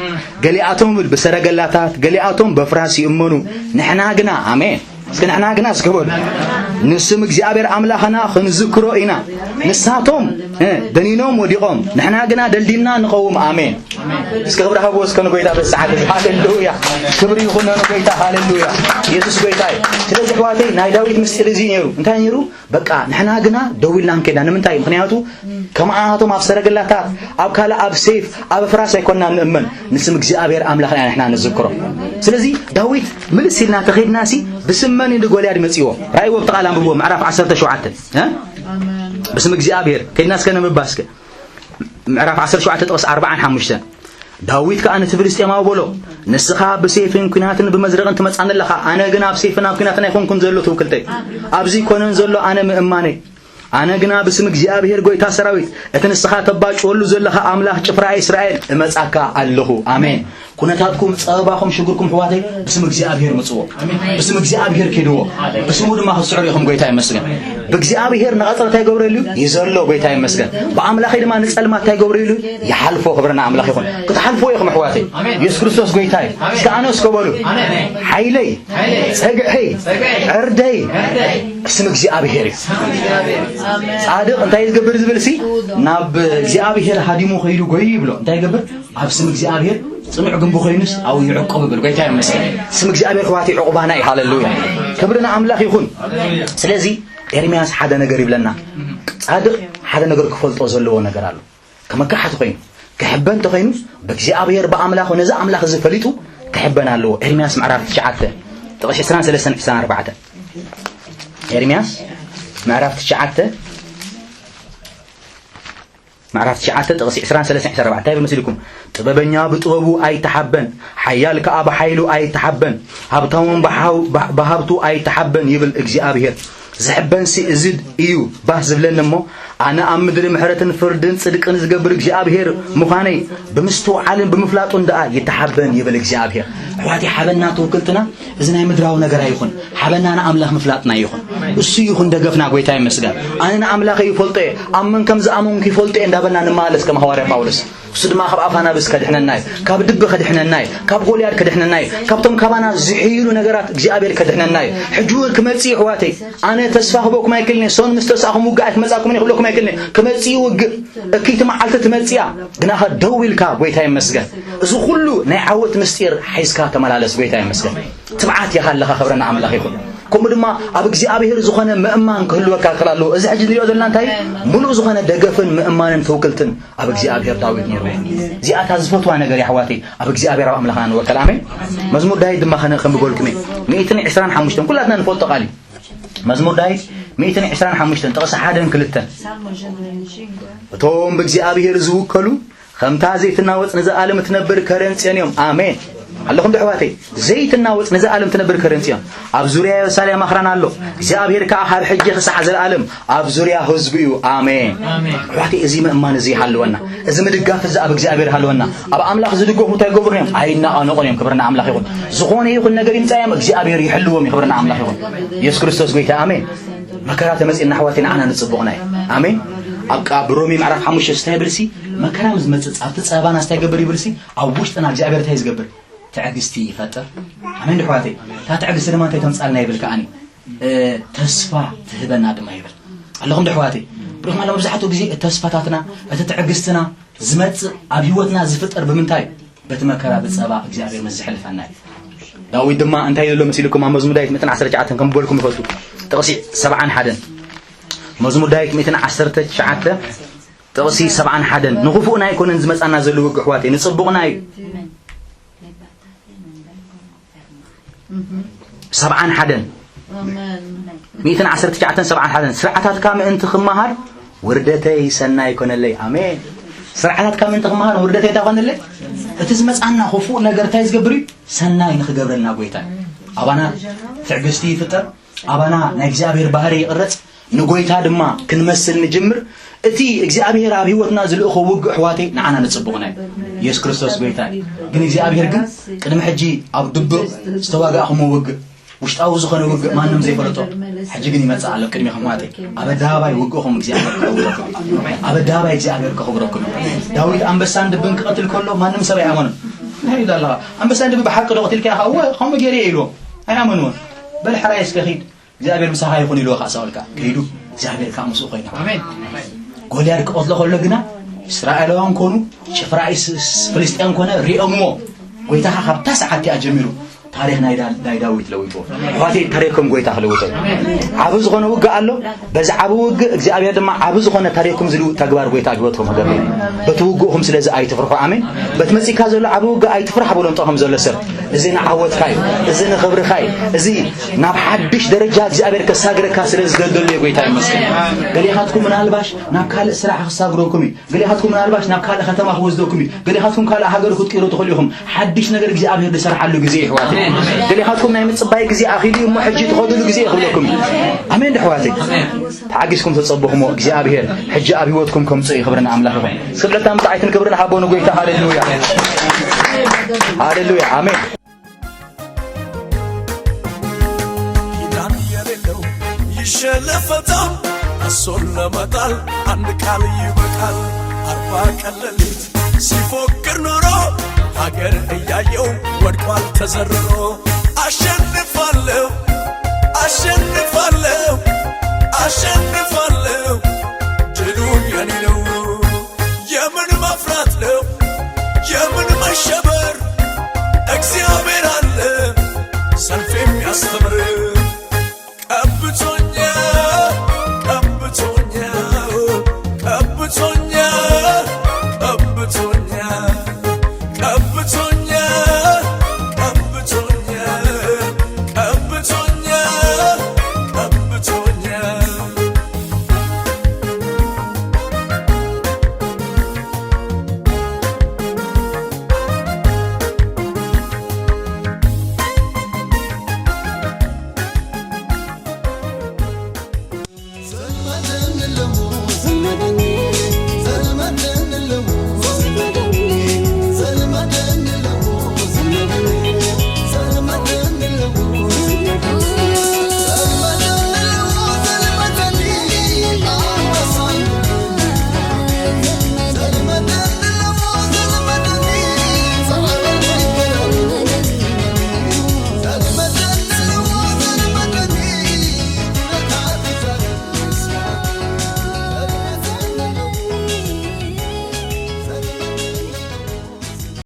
قالي أتوم بل بسرق اللاتات قالي أتوم بفراسي أمنو نحنا قنا آمين سكن نحنا قنا سكبل نسم እግዚአብሔር አምላኽና خنذكሮ ኢና ንሳቶም ደኒኖም ወዲቆም نحنا قنا دلدينا نقوم آمين እስከብራ ሀቦስ ከነ ጎይታ በሰዓት ሃሌሉያ ክብር ይሁን ነው ጎይታ ሃሌሉያ ኢየሱስ ጎይታዬ ስለዚህ ቋቴ ናይ ዳዊት ምስጢር እዚ ነሩ እንታይ ነሩ በቃ نحنا قنا ደውላን ከዳ ንምንታይ ምክንያቱ ከማዓቶም አፍሰረገላታት ኣብ ካለ ኣብ ሴፍ ኣብ ፍራስ አይኮንና ንእመን ንስም እግዚአብሔር አምላኽና نحنا ንዝክሮ ስለዚህ ዳዊት ምልሲልና ተኸድናሲ بسمن عند جولياد مسيو رأي وقت قال أمبو معرف 10 شعاتن ها بسم እግዚአብሔር كيناس كنا مباسك معرف 10 شعاتن تقص 45 داويد كأن تفلسطيماو بولو نسخا بسيفين كناتن بمزرقن تمصان لخا انا غنا بسيفنا كناتن يكون زلو توكلتي ابزي كونن زلو انا مእማኔ أنا جنا بسم እግዚአብሔር ጎይታ ሰራዊት እተንስኻ ተባጭ ሁሉ ዘለኻ አምላክ ጭፍራ እስራኤል እመጻካ አለሁ አሜን ኩነታትኩም ጸባኹም ሽጉርኩም ሕዋተይ بسم እግዚአብሔር መጽዎ بسم እግዚአብሔር ከደዎ بسم ድማ ህስዑር ይኹም ጎይታ ይመስገን በእግዚአብሔር ነቀጥረታ ይገብረሉ ይዘሎ ጎይታ ይመስገን በአምላክ ድማ ንጸልማት ይገብረሉ ይሐልፎ ክብርና አምላክ ይኹን ክትሐልፎ ይኹም ሕዋተይ ኢየሱስ ክርስቶስ ጎይታይ እስካኖስ ከበሉ ኃይለይ ጸግዕይ ዕርደይ بسم እግዚአብሔር صادق እንታይ ይገብር ዝብልሲ ናብ እግዚአብሔር ሃዲሙ ኸይዱ ጎይ ብሎ እንታይ ይገብር ኣብ ስም እግዚአብሔር ጽኑዕ ግንቡ ኸይኑስ አው ይዕቆብ ብል ጎይታ ይመስገን ስም እግዚአብሔር ኸዋቲ ዕቁባና ሃሌሉያ ክብርና አምላክ ይኹን ስለዚህ ኤርሚያስ ሓደ ነገር ይብለና صادق ሓደ ነገር ክፈልጦ ዘለዎ ነገር አለ ከመካሐት ኸይኑ ከሕበን ተኸይኑ በእግዚአብሔር በአምላክ ነዛ አምላክ ዝፈሊጡ ከሕበን አለው ኤርሚያስ ምዕራፍ 9 ጥቅስ 23-24 ኤርሚያስ ምዕራፍ 9 معرفت شعات تقصي 23-24 تايب مسلكم ጥበበኛ በጥበቡ አይተሐበን ኃያል ከአብ ኃይሉ አይተሐበን ሀብታውን በሀብቱ አይተሐበን ይብል እግዚአብሔር زحبن سي ازد ايو باز بلنمو انا امدر محرتن فردن صدقن زغبر እግዚአብሔር مخاني بمستو عالم بمفلاطو እንዳ يتحبن يبل እግዚአብሔር حواتي حبنا توكلتنا ازنا يمدراو ነገር አይሁን حبنا املاح مفلاطنا يሁን እሱ ይሁን ደገፍና ጎይታ ይመስገን አና አምላክ ይፈልጠ አመን ከም ዘአመን ይፈልጠ እንዳበና ንማለስ ከም ሐዋርያ ጳውሎስ ስድማ خبአፋና በስ ከድህነናይ ካብ ድብ ከድህነናይ ካብ ጎልያድ ከድህነናይ ካብቶም ካባና ዝሕይሉ ነገራት እግዚአብሔር ከድህነናይ ሕጁር ክመጽ ሕዋቴ አነ ተስፋ ህቦኩም አይክልኒ ሶን ምስተሳኹም ውጋት መጻኩም ይخلوኩም አይክልኒ ክመጽ ውግ እኪት መዓልተ ትመጽያ ግና ደውልካ ጎይታ ይመስገን እዚ ሁሉ ናይ ዓወት ምስጢር ሒስካ ተመላለስ ጎይታ ይመስገን ትብዓት ያሃለኻ خبرنا አምላክ ይኹን كم دما أب እግዚአብሔር ዝኾነ መእማን ክህልወካ ከላሎ እዚ ሕጂ ንሪኦ ዘለና እንታይ ሙሉእ ዝኾነ ደገፍን መእማንን ተወክልትን أب እግዚአብሔር ዳዊት ነይሩ ዚኣታ ዝፈትዋ ነገር ያሕዋቴ أب እግዚአብሔር ኣምላኽና ንወከል ኣሜን መዝሙር ዳዊት ድማ ከም ብጎልክሜ 125 ኩላትና ንፈልጦ ቃሊ መዝሙር ዳዊት 125 ጥቕሲ 1-2 እቶም ብእግዚአብሔር ዝውከሉ ከምታ ዘይትናወጽ ንዘኣለም ትነብር ከረንጽዮን እዮም አሜን اللهم دعواتي زيتنا وصنزا عالم تنبر كرنسيان اب زوريا يساليا مخران الله እግዚአብሔር ካሃብ ሕጂ خصع ዘላለም اب زوريا ህዝብዩ አሜን ዋቲ እዚ መእማን እዚ ሃልወና እዚ ምድጋፍ እዚ اب እግዚአብሔር ሃልወና اب አምላክ ዝድገፉ ታይገብሩም አይና አነቆንም ክብርና አምላክ ይሁን ዝኾነ ይሁን ነገር ይምጻያም እግዚአብሔር ይሕልዎም ክብርና አምላክ ይሁን ኢየሱስ ክርስቶስ ጎይታ አሜን መከራ ተመጽና حواتنا አና ንጽብቕናይ አሜን አብቃ ብሮሚ ምዕራፍ 5 ስታይብልሲ መከራም ዝመጽጽ አብተ ጸባና ስታይገበር ይብልሲ ኣብ ውሽጥና እግዚአብሔር ታይዝገበር تعجزتي فتر أمين دحواتي تعجز لما أنت تمسألنا يبل كأني تسفى تهبنا دم يبل اللهم دحواتي برغم الله مبزحته بزي تسفاتنا تتعجزتنا زمت أبيوتنا زفتر بمنتاي بتمكرا بتصابع እግዚአብሔር مزح الفناي داوود دما أنت يلو مسيلكم مع مزمور دايت 119 كم بقولكم يفوتوا تقصي 71 مزمور دايت 119 تقصي 71 نغفونا يكون نزمت أنا زلوا وقحواتي نصبقنا 71 119 سرعتات كام انت خمهار وردتي سنا يكون لي امين سرعتات كام انت خمهار وردتي تكون لي اتزمصنا خفو ነገር ታይዝገብሪ ሰናይ ንخገብረና ጎይታ አባና ትዕግስቲ ፍጥር አባና ናይ እግዚአብሔር ባህሪ ይቅረጽ ንጎይታ ድማ ክንመስል ንጅምር እቲ እግዚአብሔር ኣብ ህይወትና ዝልእኹ ውግእ ሕዋቴ ንዓና ንጽብቕና ኢየሱስ ክርስቶስ ጎይታ ግን እግዚአብሔር ግን ቅድም ሕጂ ኣብ ድብቕ ዝተዋጋእኹም ውግእ ውሽጣዊ ዝኾነ ውግእ ማንም ዘይፈለጦ ሕጂ ግን ይመጽእ ኣሎ ቅድሚኹም ማለተይ ኣብ ኣደባባይ ውግእኹም እግዚኣብሔር ክኸውረኩም ኣብ ኣደባባይ እግዚኣብሔር ክኸውረኩም ዳዊት ኣንበሳን ድብን ክቐትል ከሎ ማንም ሰብ ኣይኣመኖን ይብል ኣለኻ ኣንበሳን ድብ ብሓቂ ዶ ቀቲልካ ኢኻ ወ ከምኡ ገይረ ኢልዎ ኣይኣመንዎን በል ሕራይስ ከኺድ እግዚኣብሔር ምሳኻ ይኹን ኢልዎ ከዓ ሳውል ከይዱ እግዚኣብሔር ከዓ ምስኡ ኮይኑ ኣሜን ጎልያድ ክቐትሎ ከሎ ግና እስራኤላውያን ኮኑ ጭፍራኢስ ፍልስጥኤም ኮነ ሪኦምዎ ጎይታኻ ካብታ ሰዓት እያ ጀሚሩ ታሪክ ናይ ዳዊት ለውጦ ኋቴ ታሪክኩም ጎይታ ክለውጦ ዓብ ዝኾነ ውግእ ኣሎ በዛ ዓብ ውግእ እግዚአብሔር ድማ ዓብ ዝኾነ ታሪክኩም ዝሉ ተግባር ጎይታ ግበትኩም ገበ በትውግእኩም ስለዚ ኣይትፍርሑ አሜን በትመጽካ ዘሎ ዓብ ውግእ ኣይትፍርሕ ብሎም ጠኸም ዘሎ ሰብ እዚ ንዓወትካይ እዚ ንኽብርካይ እዚ ናብ ሓድሽ ደረጃ እግዚአብሔር ከሳግረካ ስለዚ ዝደልደሉ ጎይታ ይመስገን ገሊኻትኩም ምናልባሽ ናብ ካልእ ስራሕ ክሳግረኩም ገሊኻትኩም ምናልባሽ ናብ ካልእ ከተማ ክወስደኩም ገሊኻትኩም ካልእ ሃገር ክትቀይሩ ትኽእሉኹም ሓድሽ ነገር እግዚአብሔር ዝሰርሓሉ ግዜ ይሕዋት ገሊኻትኩም ናይ ምጽባይ ግዜ ኣኺሉ እሞ ሕጂ ትኸድሉ ግዜ ይኽብለኩም ኣሜን ድሕዋተይ ተዓጊስኩም ተጸብኹሞ እግዚአብሔር ሕጂ ኣብ ህይወትኩም ከምጽእ ይኽብረና ኣምላኽ ይኹን ስብለታ ምጽዓይትን ክብርን ሓቦኑ ጎይታ ሃሌሉያ ሃሌሉያ አሜን ኪዳን የሌለው ይሸለፈታል እሱን ለመጣል አንድ ቃል ይበቃል 40 ቀን ሌሊት ሲፎክር ኖሮ ሀገር እያየው ወድቋል ተዘርሮ አሸንፋለሁ አሸንፋለሁ አሸንፋለሁ ድሉ የኔ ነው የምን መፍራት ነው የምን መሸበር እግዚአብሔር አለ ሰልፍ የሚያስተምር ቀብቶኛ ቀብቶኛ ቀብቶኛ ቀብቶኛ ቀብቶኛ ቀብቶኛ ቀብቶኛ ቀብቶኛ زمدن